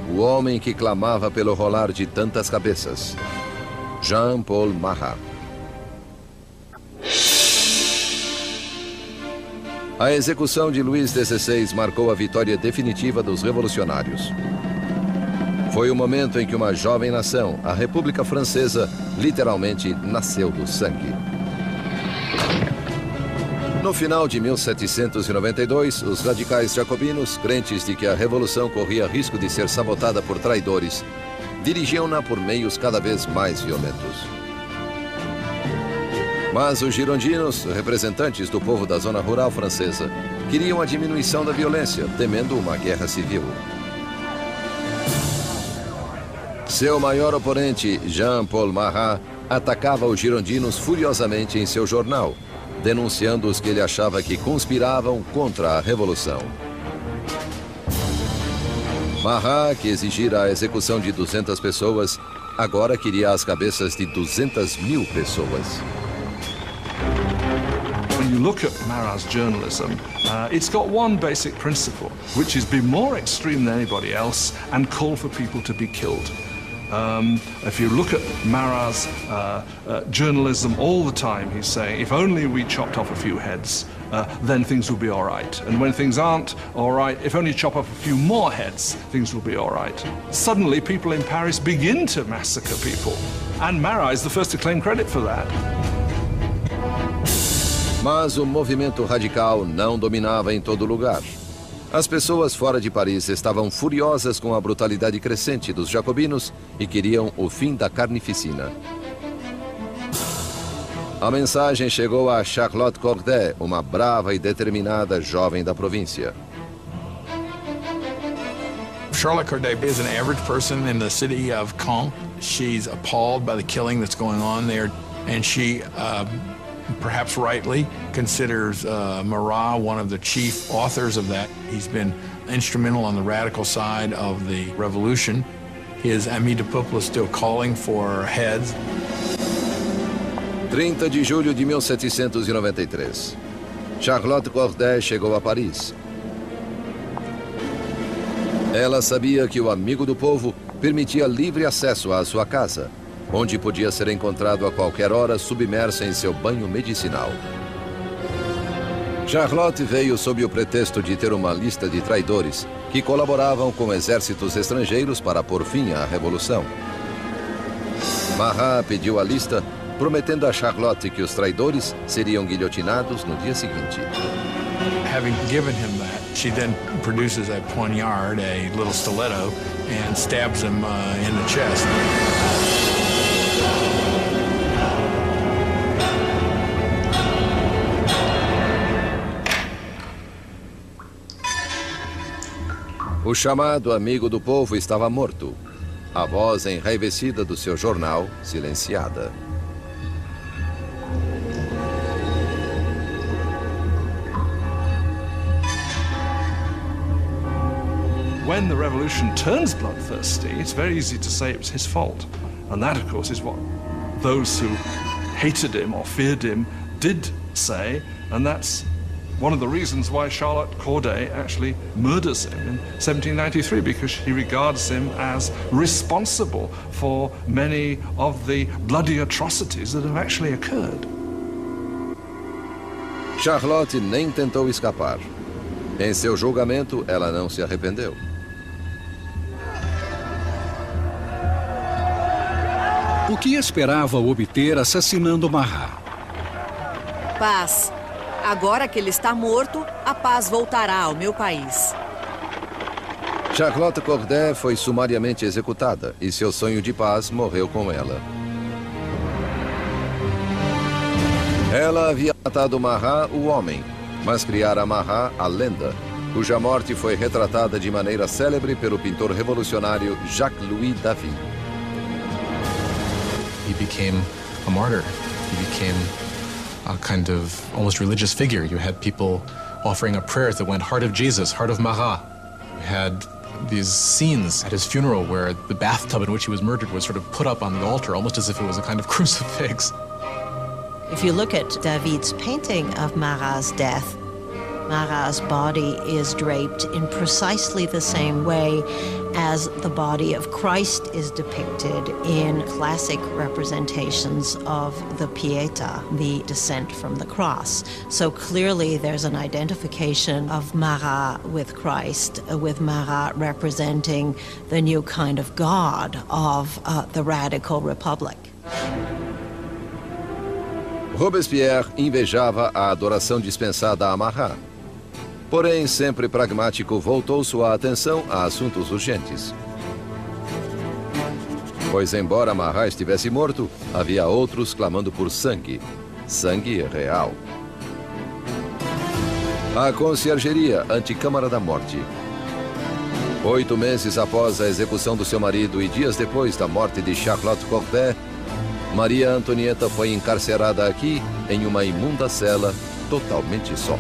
O homem que clamava pelo rolar de tantas cabeças, Jean-Paul Marat. A execução de Luís XVI marcou a vitória definitiva dos revolucionários. Foi o momento em que uma jovem nação, a República Francesa, literalmente nasceu do sangue. No final de 1792, os radicais jacobinos, crentes de que a revolução corria risco de ser sabotada por traidores, dirigiam-na por meios cada vez mais violentos. Mas os girondinos, representantes do povo da zona rural francesa, queriam a diminuição da violência, temendo uma guerra civil. Seu maior oponente, Jean-Paul Marat, atacava os girondinos furiosamente em seu jornal, denunciando os que ele achava que conspiravam contra a revolução. Marat, que exigira a execução de 200 pessoas, agora queria as cabeças de 200.000 pessoas.
When you look at Marat's journalism, it's got one basic principle, which is be more extreme than anybody else and call for people to be killed. If you look at Marat's journalism all the time, he's saying, if only we chopped off a few heads, then things will be all right. And when things aren't all right, if only chop off a few more heads, things will be all right. Suddenly, people in Paris begin to massacre people. And Marat is the first to claim credit for that.
Mas o movimento radical não dominava em todo lugar. As pessoas fora de Paris estavam furiosas com a brutalidade crescente dos jacobinos e queriam o fim da carnificina. A mensagem chegou a Charlotte Corday, uma brava e determinada jovem da província.
Charlotte Corday is an average person in the city of Caen. She's appalled by the killing that's going on there, and she perhaps rightly, considers Marat one of the chief authors of that. He's been instrumental on the radical side of the revolution. His Ami du Peuple is still calling for heads.
30 de julho de 1793. Charlotte Corday chegou a Paris. Ela sabia que o amigo do povo permitia livre acesso à sua casa, onde podia ser encontrado a qualquer hora submersa em seu banho medicinal. Charlotte veio sob o pretexto de ter uma lista de traidores que colaboravam com exércitos estrangeiros para pôr fim à revolução. Marat pediu a lista, prometendo a Charlotte que os traidores seriam guilhotinados no dia seguinte.
Having given him that, she then produces a poignard, a little stiletto, and stabs him in the chest.
O chamado amigo do povo estava morto. A voz enraivecida do seu jornal, silenciada.
When the revolution turns bloodthirsty, it's very easy to say it was his fault. And that, of course, is what those who hated him or feared him did say, and that's one of the reasons why Charlotte Corday actually murders him in 1793, because he regards him as responsible for many of the bloody atrocities that have actually occurred.
Charlotte nem tentou escapar. Em seu julgamento, ela não se arrependeu.
O que esperava obter assassinando Marat?
Paz. Agora que ele está morto, a paz voltará ao meu país.
Charlotte Corday foi sumariamente executada e seu sonho de paz morreu com ela. Ela havia matado Marat, o homem, mas criara Marat, a lenda, cuja morte foi retratada de maneira célebre pelo pintor revolucionário Jacques-Louis David.
He became a martyr. He became a kind of almost religious figure. You had people offering up prayers that went, "Heart of Jesus, Heart of Marat." You had these scenes at his funeral where the bathtub in which he was murdered was sort of put up on the altar, almost as if it was a kind of crucifix.
If you look at David's painting of Marat's death, Marat's body is draped in precisely the same way as the body of Christ is depicted in classic representations of the Pietà, the descent from the cross. So clearly there's an identification of Marat with Christ, with Marat representing the new kind of God of the radical republic.
Robespierre invejava a adoração dispensada a Marat. Porém, sempre pragmático, voltou sua atenção a assuntos urgentes. Pois, embora Marat estivesse morto, havia outros clamando por sangue. sangue real. A conciergeria, Anticâmara da Morte. 8 meses após a execução do seu marido e dias depois da morte de Charlotte Corday, Maria Antonieta foi encarcerada aqui em uma imunda cela, totalmente só.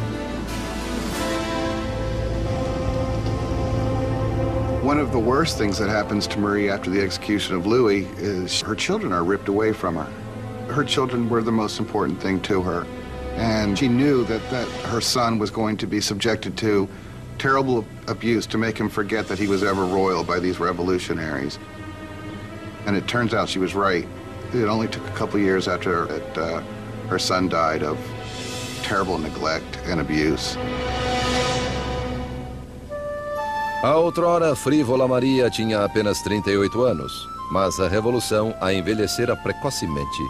One of the worst things that happens to Marie after the execution of Louis is her children are ripped away from her. Her children were the most important thing to her. And she knew that her son was going to be subjected to terrible abuse to make him forget that he was ever royal by these revolutionaries. And it turns out she was right. It only took a couple years after her son died of terrible neglect and abuse.
A outrora frívola Maria tinha apenas 38 anos, mas a revolução a envelhecera precocemente.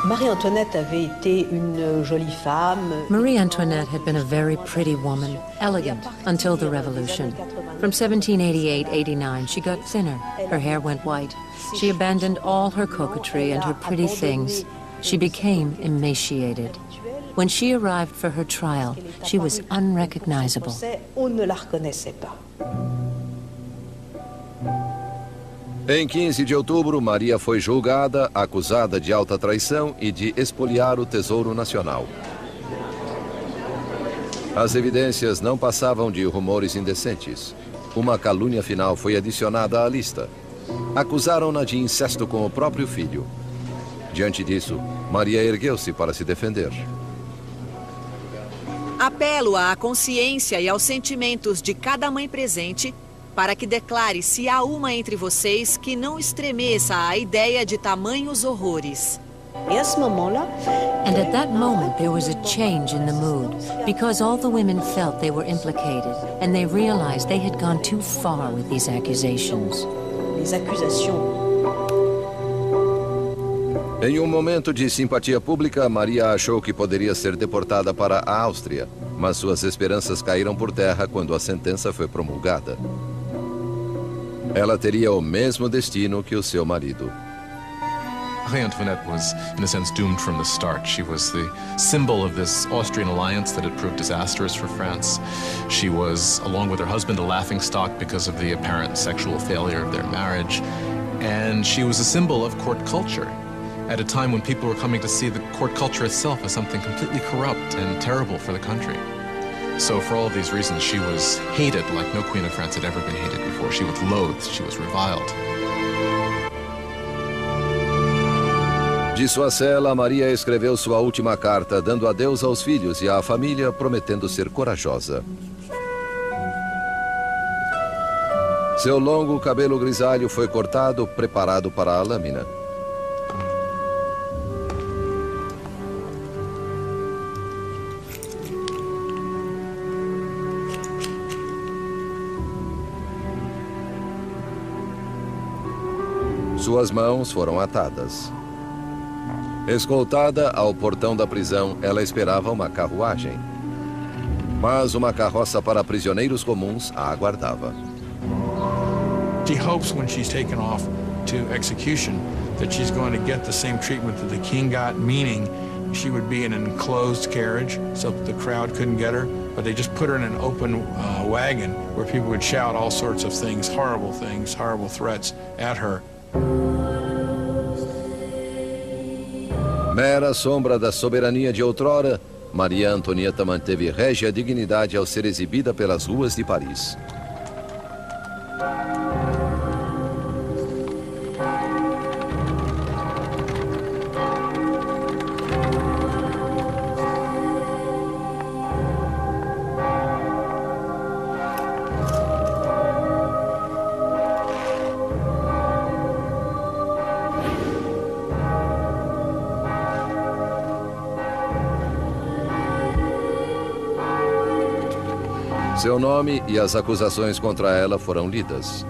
Marie Antoinette avait été une jolie femme.
Marie Antoinette had been a very pretty woman, elegant, until the revolution. From 1788-89, she got thinner. Her hair went white. She abandoned all her coquetry and her pretty things. She became emaciated. When she arrived for her trial, she was unrecognizable.
On ne la reconnaissait pas.
Em 15 de outubro, Maria foi julgada, acusada de alta traição e de espoliar o Tesouro Nacional. As evidências não passavam de rumores indecentes. Uma calúnia final foi adicionada à lista. Acusaram-na de incesto com o próprio filho. Diante disso, Maria ergueu-se para se defender.
Apelo à consciência e aos sentimentos de cada mãe presente para que declare se há uma entre vocês que não estremeça à ideia de tamanhos horrores.
And at that moment there was a change in the mood, because all the women felt they were implicated, and they realized they had gone too far with these accusations.
Les accusations.
Em um momento de simpatia pública, Maria achou que poderia ser deportada para a Áustria, mas suas esperanças caíram por terra quando a sentença foi promulgada. Ela teria o mesmo destino que o seu marido.
Marie Antoinette was, in a sense, doomed from the start. She was the symbol of this Austrian alliance that had proved disastrous for France. She was, along with her husband, a laughingstock because of the apparent sexual failure of their marriage. And she was a symbol of court culture at a time when people were coming to see the court culture itself as something completely corrupt and terrible for the country. So for all of these reasons, she was hated like no queen of France had ever been hated before. She was loathed, she was reviled.
De sua cela, Maria escreveu sua última carta, dando adeus aos filhos e à família, prometendo ser corajosa. Seu longo cabelo grisalho foi cortado, preparado para a lâmina. Suas mãos foram atadas. Escoltada ao portão da prisão, ela esperava uma carruagem. Mas uma carroça para prisioneiros comuns a aguardava.
She hopes when she's taken off to execution that she's going to get the same treatment that the king got, meaning she would be in an enclosed carriage so that the crowd couldn't get her, but they just put her in an open wagon where people would shout all sorts of things, horrible threats at her.
Mera sombra da soberania de outrora, Maria Antonieta manteve régia dignidade ao ser exibida pelas ruas de Paris. Seu nome e as acusações contra ela foram lidas.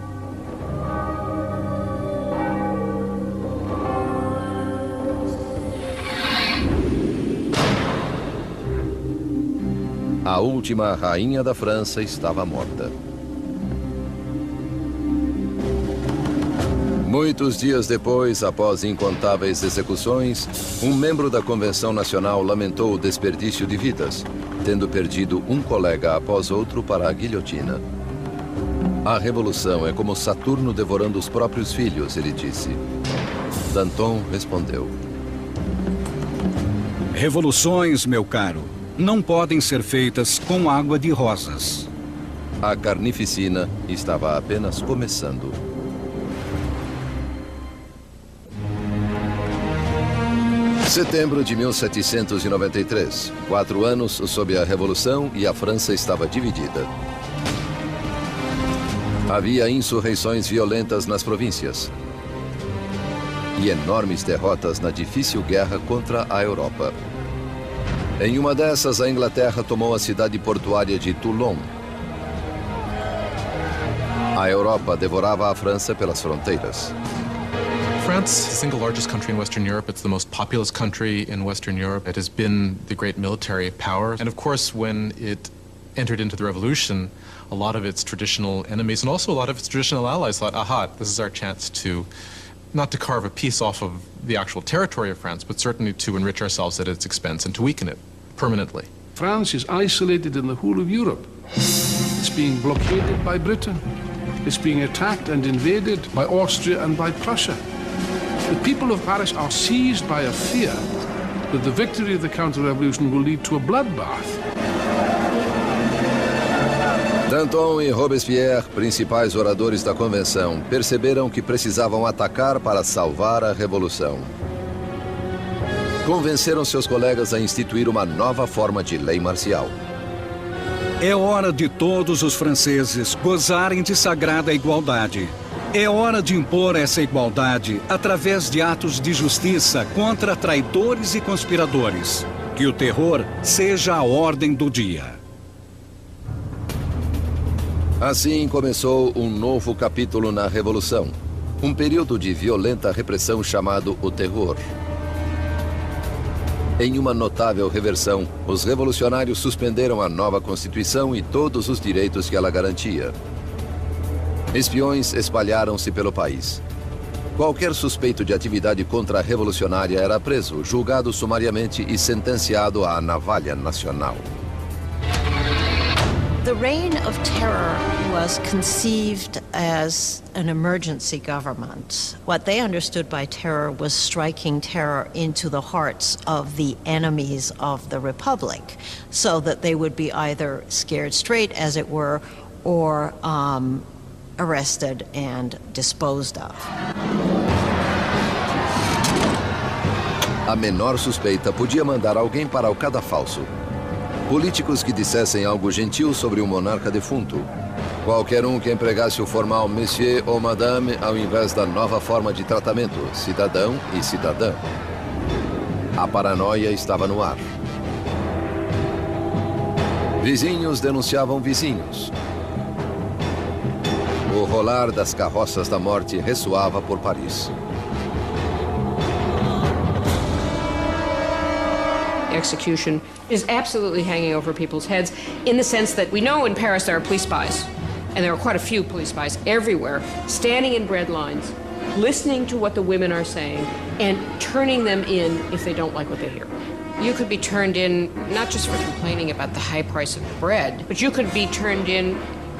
A última rainha da França estava morta. Muitos dias depois, após incontáveis execuções, um membro da Convenção Nacional lamentou o desperdício de vidas, tendo perdido um colega após outro para a guilhotina. A revolução é como Saturno devorando os próprios filhos, ele disse. Danton respondeu:
Revoluções, meu caro, não podem ser feitas com água de rosas.
A carnificina estava apenas começando. Setembro de 1793. 4 anos sob a Revolução e a França estava dividida. Havia insurreições violentas nas províncias e enormes derrotas na difícil guerra contra a Europa. Em uma dessas, a Inglaterra tomou a cidade portuária de Toulon. A Europa devorava a França pelas fronteiras.
France, the single largest country in Western Europe. It's the most populous country in Western Europe. It has been the great military power. And of course, when it entered into the revolution, a lot of its traditional enemies and also a lot of its traditional allies thought, aha, this is our chance to, not to carve a piece off of the actual territory of France, but certainly to enrich ourselves at its expense and to weaken it permanently.
France is isolated in the whole of Europe. It's being blockaded by Britain. It's being attacked and invaded by Austria and by Prussia. The people of Paris are seized by a fear that the victory of the counter-revolution will lead to a bloodbath.
Danton e Robespierre, principais oradores da convenção, perceberam que precisavam atacar para salvar a revolução. Convenceram seus colegas a instituir uma nova forma de lei marcial.
É hora de todos os franceses gozarem de sagrada igualdade. É hora de impor essa igualdade através de atos de justiça contra traidores e conspiradores. Que o terror seja a ordem do dia.
Assim começou um novo capítulo na Revolução. Um período de violenta repressão chamado o Terror. Em uma notável reversão, os revolucionários suspenderam a nova Constituição e todos os direitos que ela garantia. Espiões espalharam-se pelo país. Qualquer suspeito de atividade contra-revolucionária era preso, julgado sumariamente e sentenciado à navalha nacional.
The reign of terror was conceived as an emergency government. What they understood by terror was striking terror into the hearts of the enemies of the Republic, so that they would be either scared straight, as it were, or arrested and disposed of.
A menor suspeita podia mandar alguém para o cadafalso. Políticos que dissessem algo gentil sobre o monarca defunto. Qualquer um que empregasse o formal monsieur ou madame ao invés da nova forma de tratamento, cidadão e cidadã. A paranoia estava no ar. Vizinhos denunciavam vizinhos. O rolar das carroças da morte ressoava por Paris.
Execution is absolutely hanging over people's heads in the sense that we know in Paris there are police spies, and there are quite a few police spies everywhere, standing in bread lines, listening to what the women are saying, and turning them in if they don't like what they hear. You could be turned in not just for complaining about the high price of bread, but you could be turned in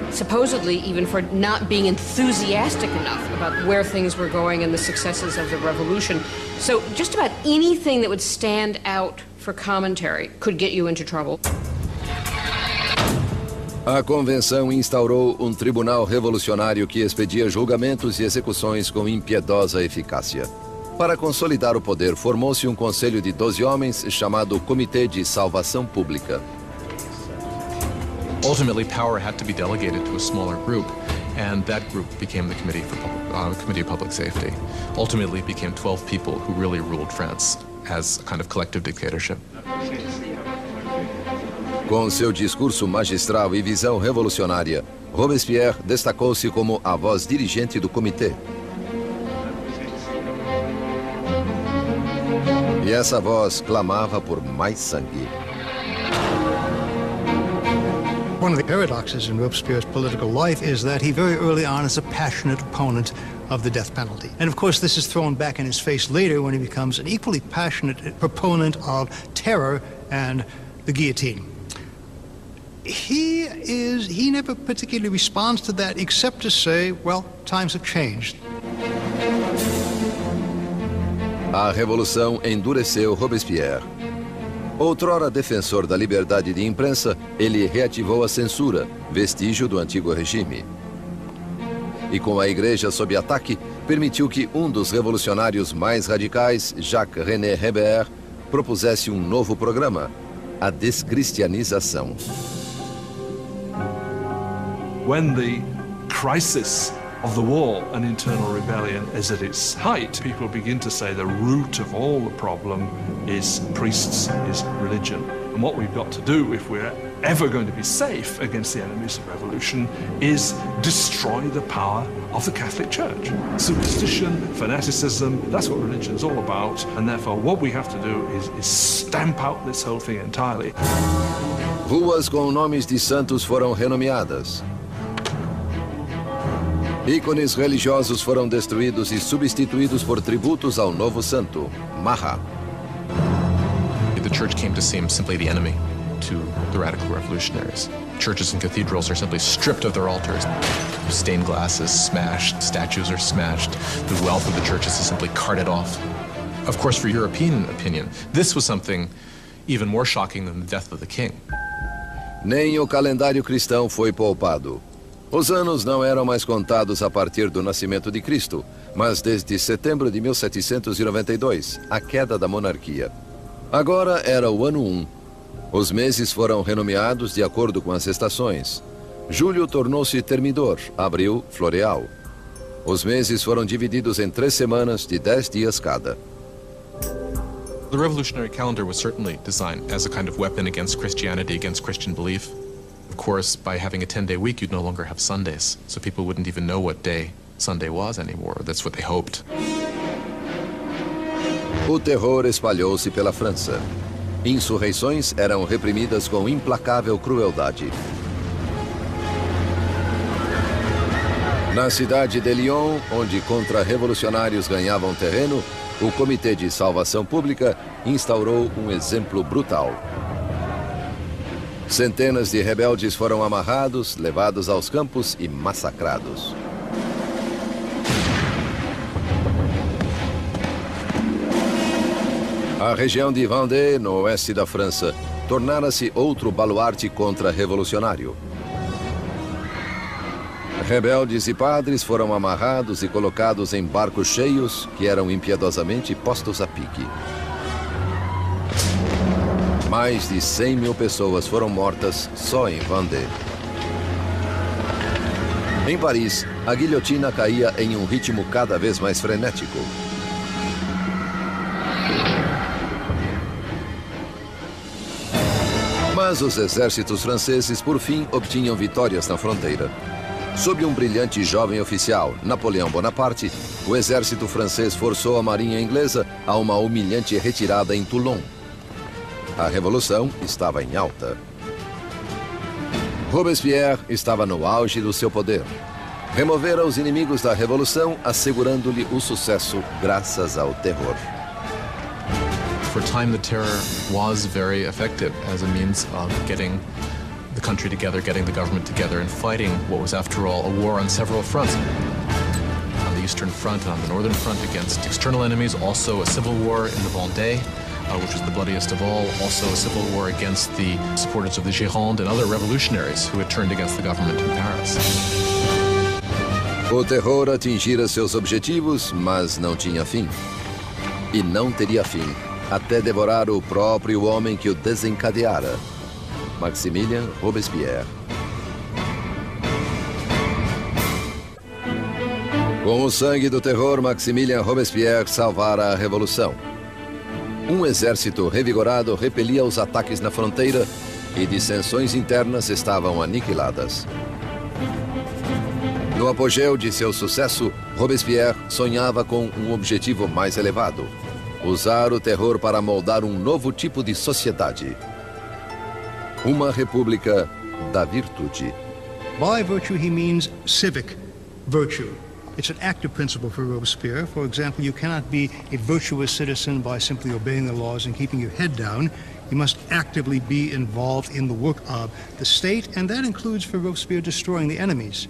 supposedly even for not being enthusiastic enough about where things were going and the successes of the revolution. So just about anything that would stand out for commentary could get you into trouble.
A convenção instaurou um tribunal revolucionário que expedia julgamentos e execuções com impiedosa eficácia. Para consolidar o poder, formou-se um conselho de 12 homens chamado Comitê de Salvação Pública.
Ultimately, power had to be delegated to a smaller group, and that group became the Committee of Public Safety. Ultimately, it became 12 people who really ruled France as a kind of collective dictatorship.
Com seu discurso magistral e visão revolucionária, Robespierre destacou-se como a voz dirigente do comitê. E essa voz clamava por mais sangue.
One of the paradoxes in Robespierre's political life is that he very early on is a passionate opponent of the death penalty. And of course, this is thrown back in his face later when he becomes an equally passionate proponent of terror and the guillotine. He never particularly responds to that except to say, well, times have changed.
A Revolução endureceu Robespierre. Outrora defensor da liberdade de imprensa, ele reativou a censura, vestígio do antigo regime. E com a igreja sob ataque, permitiu que um dos revolucionários mais radicais, Jacques-René Hébert, propusesse um novo programa, a descristianização.
When the crisis of the war and internal rebellion is at its height, people begin to say the root of all the problem is priests, is religion. And what we've got to do if we're ever going to be safe against the enemies of revolution is destroy the power of the Catholic Church. Superstition, fanaticism, that's what religion is all about. And therefore what we have to do is stamp out this whole thing entirely.
Ruas com nomes de santos foram renomeadas. Ícones religiosos foram destruídos e substituídos por tributos ao novo santo, Mahat.
The church came to seem simply the enemy to the radical revolutionaries. Churches and cathedrals are simply stripped of their altars. Stained glass is smashed, statues are smashed. The wealth of the churches is simply carted off. Of course, for European opinion, this was something even more shocking than the death of the king.
Nem o calendário cristão foi poupado. Os anos não eram mais contados a partir do nascimento de Cristo, mas desde setembro de 1792, a queda da monarquia. Agora era o ano 1. Os meses foram renomeados de acordo com as estações. Julho tornou-se termidor, abril, floreal. Os meses foram divididos em 3 semanas de 10 dias cada.
The revolutionary calendar was certainly designed as a kind of weapon against Christianity, against Christian belief. Of course, by having a 10-day week, you'd no longer have Sundays, so people wouldn't even know what day Sunday was anymore. That's what they hoped.
O terror espalhou-se pela França. Insurreições eram reprimidas com implacável crueldade. Na cidade de Lyon, onde contra-revolucionários ganhavam terreno, o Comitê de Salvação Pública instaurou um exemplo brutal. Centenas de rebeldes foram amarrados, levados aos campos e massacrados. A região de Vendée, no oeste da França, tornara-se outro baluarte contra-revolucionário. Rebeldes e padres foram amarrados e colocados em barcos cheios que eram impiedosamente postos a pique. Mais de 100 mil pessoas foram mortas só em Vendée. Em Paris, a guilhotina caía em um ritmo cada vez mais frenético. Mas os exércitos franceses, por fim, obtinham vitórias na fronteira. Sob um brilhante jovem oficial, Napoleão Bonaparte, o exército francês forçou a marinha inglesa a uma humilhante retirada em Toulon. A revolução estava em alta. Robespierre estava no auge do seu poder. Removera os inimigos da revolução, assegurando-lhe o sucesso graças ao terror.
For a time, the terror was very effective as a means of getting the country together, getting the government together, and fighting what was, after all, a war on several fronts. On the Eastern Front and on the Northern Front against external enemies, also a civil war in the Vendée, which was the bloodiest of all, also a civil war against the supporters of the Gironde and other revolutionaries who had turned against the government in Paris.
O terror atingira seus objetivos, mas não tinha fim. E não teria fim, até devorar o próprio homem que o desencadeara, Maximilien Robespierre. Com o sangue do terror, Maximilien Robespierre salvara a revolução. Um exército revigorado repelia os ataques na fronteira e dissensões internas estavam aniquiladas. No apogeu de seu sucesso, Robespierre sonhava com um objetivo mais elevado: usar o terror para moldar um novo tipo de sociedade. Uma república da virtude.
By virtue, he means civic virtue. It's an active principle for Robespierre. For example, you cannot be a virtuous citizen by simply obeying the laws and keeping your head down. You must actively be involved in the work of the state, and that includes for Robespierre destroying the enemies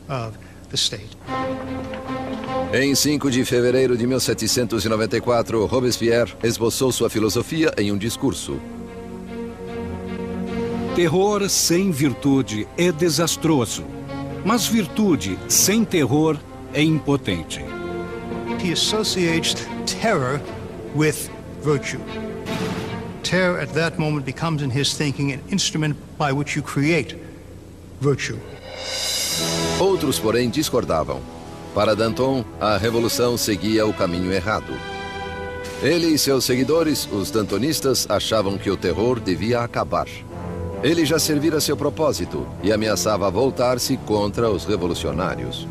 of the state.
Em 5 de fevereiro de 1794, Robespierre esboçou sua filosofia em um discurso.
Terror sem virtude é desastroso, mas virtude sem terror é impotente.
He associates terror with virtue. Terror at that moment becomes in his thinking an instrument by which you create virtue.
Outros, porém, discordavam. Para Danton, a revolução seguia o caminho errado. Ele e seus seguidores, os dantonistas, achavam que o terror devia acabar. Ele já servira seu propósito e ameaçava voltar-se contra os revolucionários.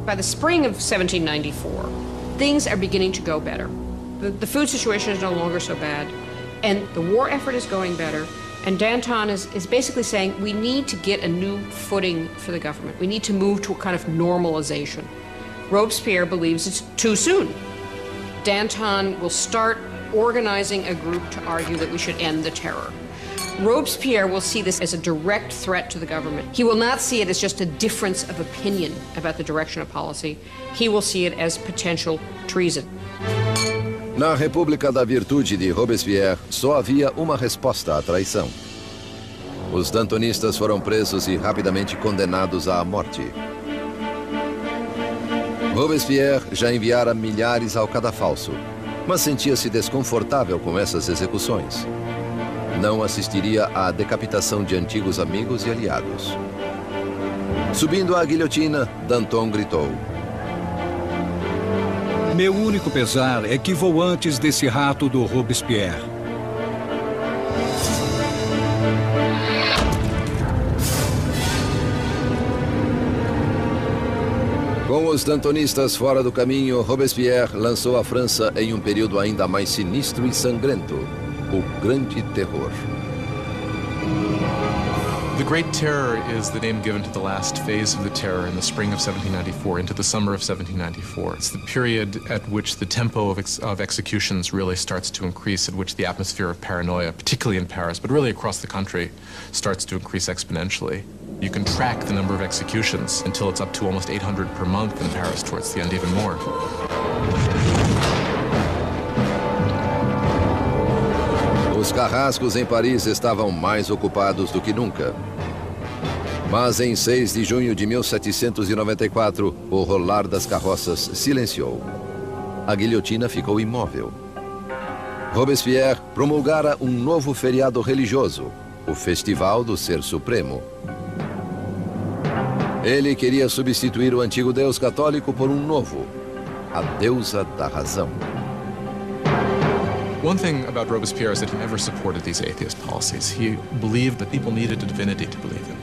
By the spring of 1794, things are beginning to go better. The food situation is no longer so bad, and the war effort is going better. And Danton is basically saying we need to get a new footing for the government. We need to move to a kind of normalization. Robespierre believes it's too soon. Danton will start organizing a group to argue that we should end the terror. Robespierre will see this as a direct threat to the government. He will not see it as just a difference of opinion about the direction of policy. He will see it as potential treason.
Na República da Virtude de Robespierre, só havia uma resposta à traição. Os dantonistas foram presos e rapidamente condenados à morte. Robespierre já enviara milhares ao cadafalso, mas sentia-se desconfortável com essas execuções. Não assistiria à decapitação de antigos amigos e aliados. Subindo à guilhotina, Danton gritou:
Meu único pesar é que vou antes desse rato do Robespierre.
Com os dantonistas fora do caminho, Robespierre lançou a França em um período ainda mais sinistro e sangrento, o Grande Terror.
The Great Terror is the name given to the last phase of the terror in the spring of 1794 into the summer of 1794. It's the period at which the tempo of executions really starts to increase, at which the atmosphere of paranoia, particularly in Paris, but really across the country, starts to increase exponentially. You can track the number of executions until it's up to almost 800 per month in Paris, towards the end even more.
Os carrascos em Paris estavam mais ocupados do que nunca. Mas em 6 de junho de 1794, o rolar das carroças silenciou. A guilhotina ficou imóvel. Robespierre promulgara um novo feriado religioso, o Festival do Ser Supremo. Ele queria substituir o antigo Deus católico por um novo, a deusa da razão.
One thing about Robespierre is that he never supported these atheist policies. He believed that people needed a divinity to believe in.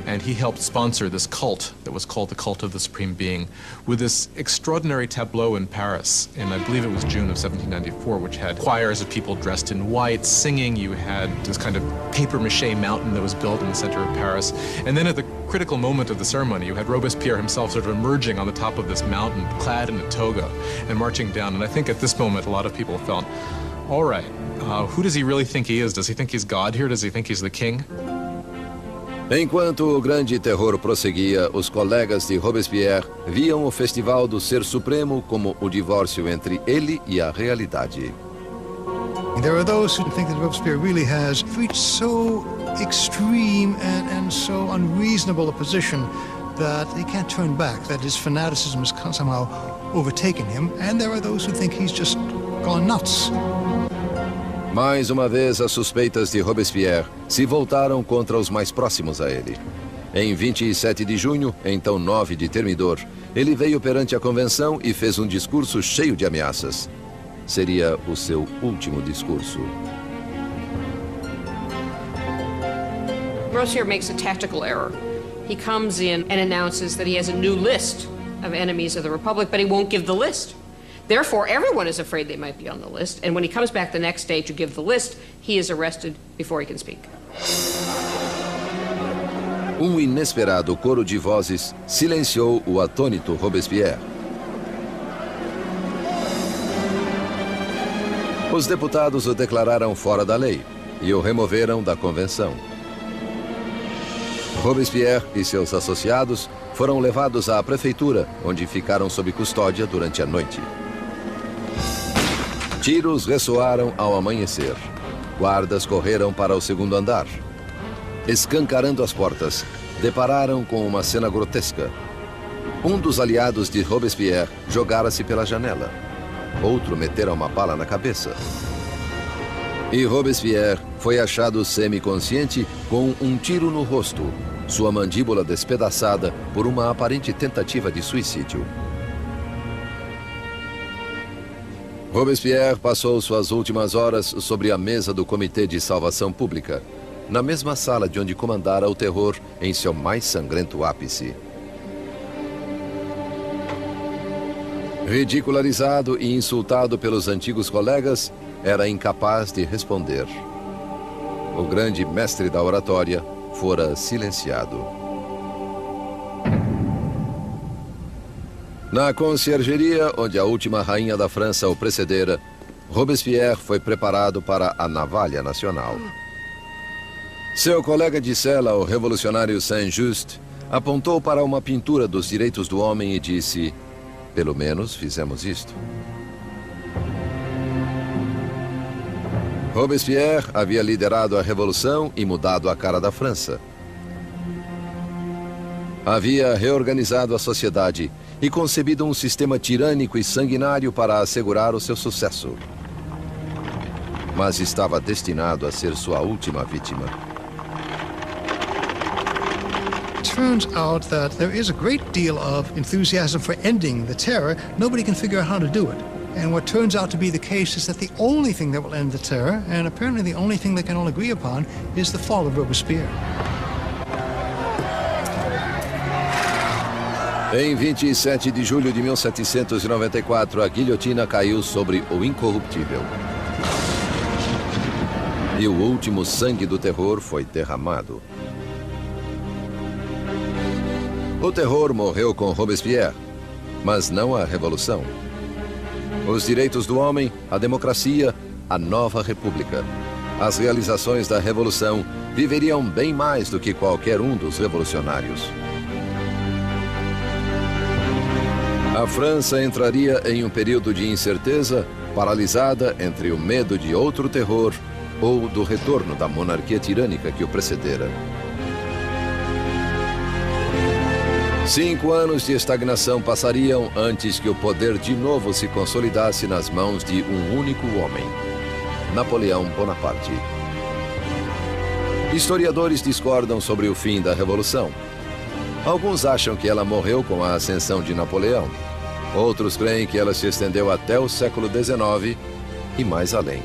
And he helped sponsor this cult that was called the Cult of the Supreme Being with this extraordinary tableau in Paris, and I believe it was June of 1794, which had choirs of people dressed in white singing. You had this kind of papier-mâché mountain that was built in the center of Paris. And then at the critical moment of the ceremony, you had Robespierre himself sort of emerging on the top of this mountain, clad in a toga, and marching down. And I think at this moment, a lot of people felt, all right, who does he really think he is? Does he think he's God here? Does he think he's the king?
Enquanto o Grande Terror prosseguia, os colegas de Robespierre viam o Festival do Ser Supremo como o divórcio entre ele e a realidade.
There are those who think that Robespierre really has reached so extreme and so unreasonable a position that he can't turn back, that his fanaticism has somehow overtaken him, and there are those who think he's just gone nuts.
Mais uma vez, as suspeitas de Robespierre se voltaram contra os mais próximos a ele. Em 27 de junho, então 9 de Termidor, ele veio perante a convenção e fez um discurso cheio de ameaças. Seria o seu último discurso.
Robespierre makes a tactical error. He comes in and announces that he has a new list of enemies of the Republic, but he won't give the list. Therefore, everyone is afraid they might be on the list, and when he comes back the next day to give the list, he is arrested before he can speak.
Um inesperado coro de vozes silenciou o atônito Robespierre. Os deputados o declararam fora da lei e o removeram da convenção. Robespierre e seus associados foram levados à prefeitura, onde ficaram sob custódia durante a noite. Tiros ressoaram ao amanhecer. Guardas correram para o segundo andar. Escancarando as portas, depararam com uma cena grotesca. Um dos aliados de Robespierre jogara-se pela janela. Outro metera uma bala na cabeça. E Robespierre foi achado semiconsciente com um tiro no rosto, sua mandíbula despedaçada por uma aparente tentativa de suicídio. Robespierre passou suas últimas horas sobre a mesa do Comitê de Salvação Pública, na mesma sala de onde comandara o terror em seu mais sangrento ápice. Ridicularizado e insultado pelos antigos colegas, era incapaz de responder. O grande mestre da oratória fora silenciado. Na conciergeria, onde a última rainha da França o precedera, Robespierre foi preparado para a navalha nacional. Seu colega de cela, o revolucionário Saint-Just, apontou para uma pintura dos direitos do homem e disse: "Pelo menos fizemos isto." Robespierre havia liderado a revolução e mudado a cara da França. Havia reorganizado a sociedade e concebido um sistema tirânico e sanguinário para assegurar o seu sucesso. Mas estava destinado a ser sua última vítima.
Turns out that there is a great deal of enthusiasm for ending the terror. Nobody can figure out how to do it. And what turns out to be the case is that the only thing that will end the terror, and apparently the only thing they can all agree upon, is the fall of Robespierre.
Em 27 de julho de 1794, a guilhotina caiu sobre o incorruptível. E o último sangue do terror foi derramado. O terror morreu com Robespierre, mas não a revolução. Os direitos do homem, a democracia, a nova república. As realizações da revolução viveriam bem mais do que qualquer um dos revolucionários. A França entraria em um período de incerteza, paralisada entre o medo de outro terror ou do retorno da monarquia tirânica que o precedera. 5 anos de estagnação passariam antes que o poder de novo se consolidasse nas mãos de um único homem, Napoleão Bonaparte. Historiadores discordam sobre o fim da Revolução. Alguns acham que ela morreu com a ascensão de Napoleão. Outros creem que ela se estendeu até o século XIX e mais além.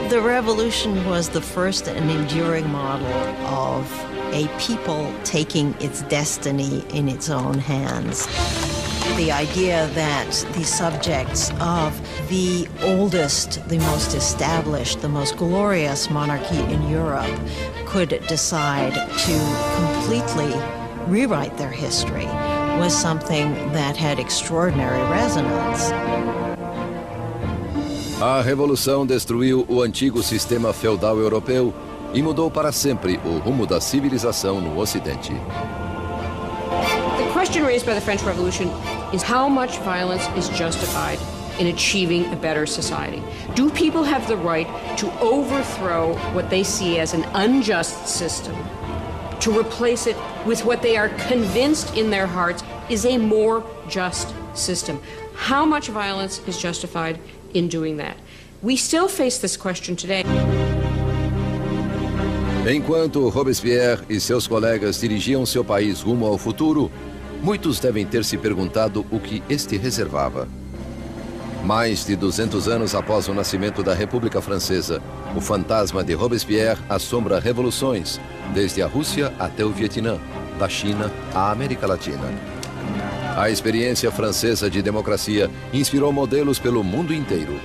The revolution was the first and enduring model of a people taking its destiny in its own hands. The idea that the subjects of the oldest, the most established, the most glorious monarchy in Europe could decide to completely rewrite their history was something that had extraordinary resonance.
A Revolução destruiu o antigo sistema feudal europeu e mudou para sempre o rumo da civilização no Ocidente.
The question raised by the French Revolution is how much violence is justified in achieving a better society. Do people have the right to overthrow what they see as an unjust system, to replace it with what they are convinced in their hearts is a more just system? How much violence is justified in doing that? We still face this question today.
Enquanto Robespierre e seus colegas dirigiam seu país rumo ao futuro, muitos devem ter se perguntado o que este reservava. Mais de 200 anos após o nascimento da República Francesa, o fantasma de Robespierre assombra revoluções, desde a Rússia até o Vietnã, da China à América Latina. A experiência francesa de democracia inspirou modelos pelo mundo inteiro.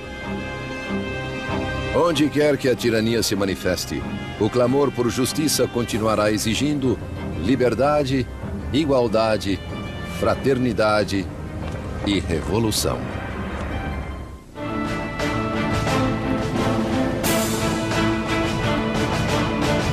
Onde quer que a tirania se manifeste, o clamor por justiça continuará exigindo liberdade, igualdade, fraternidade e revolução.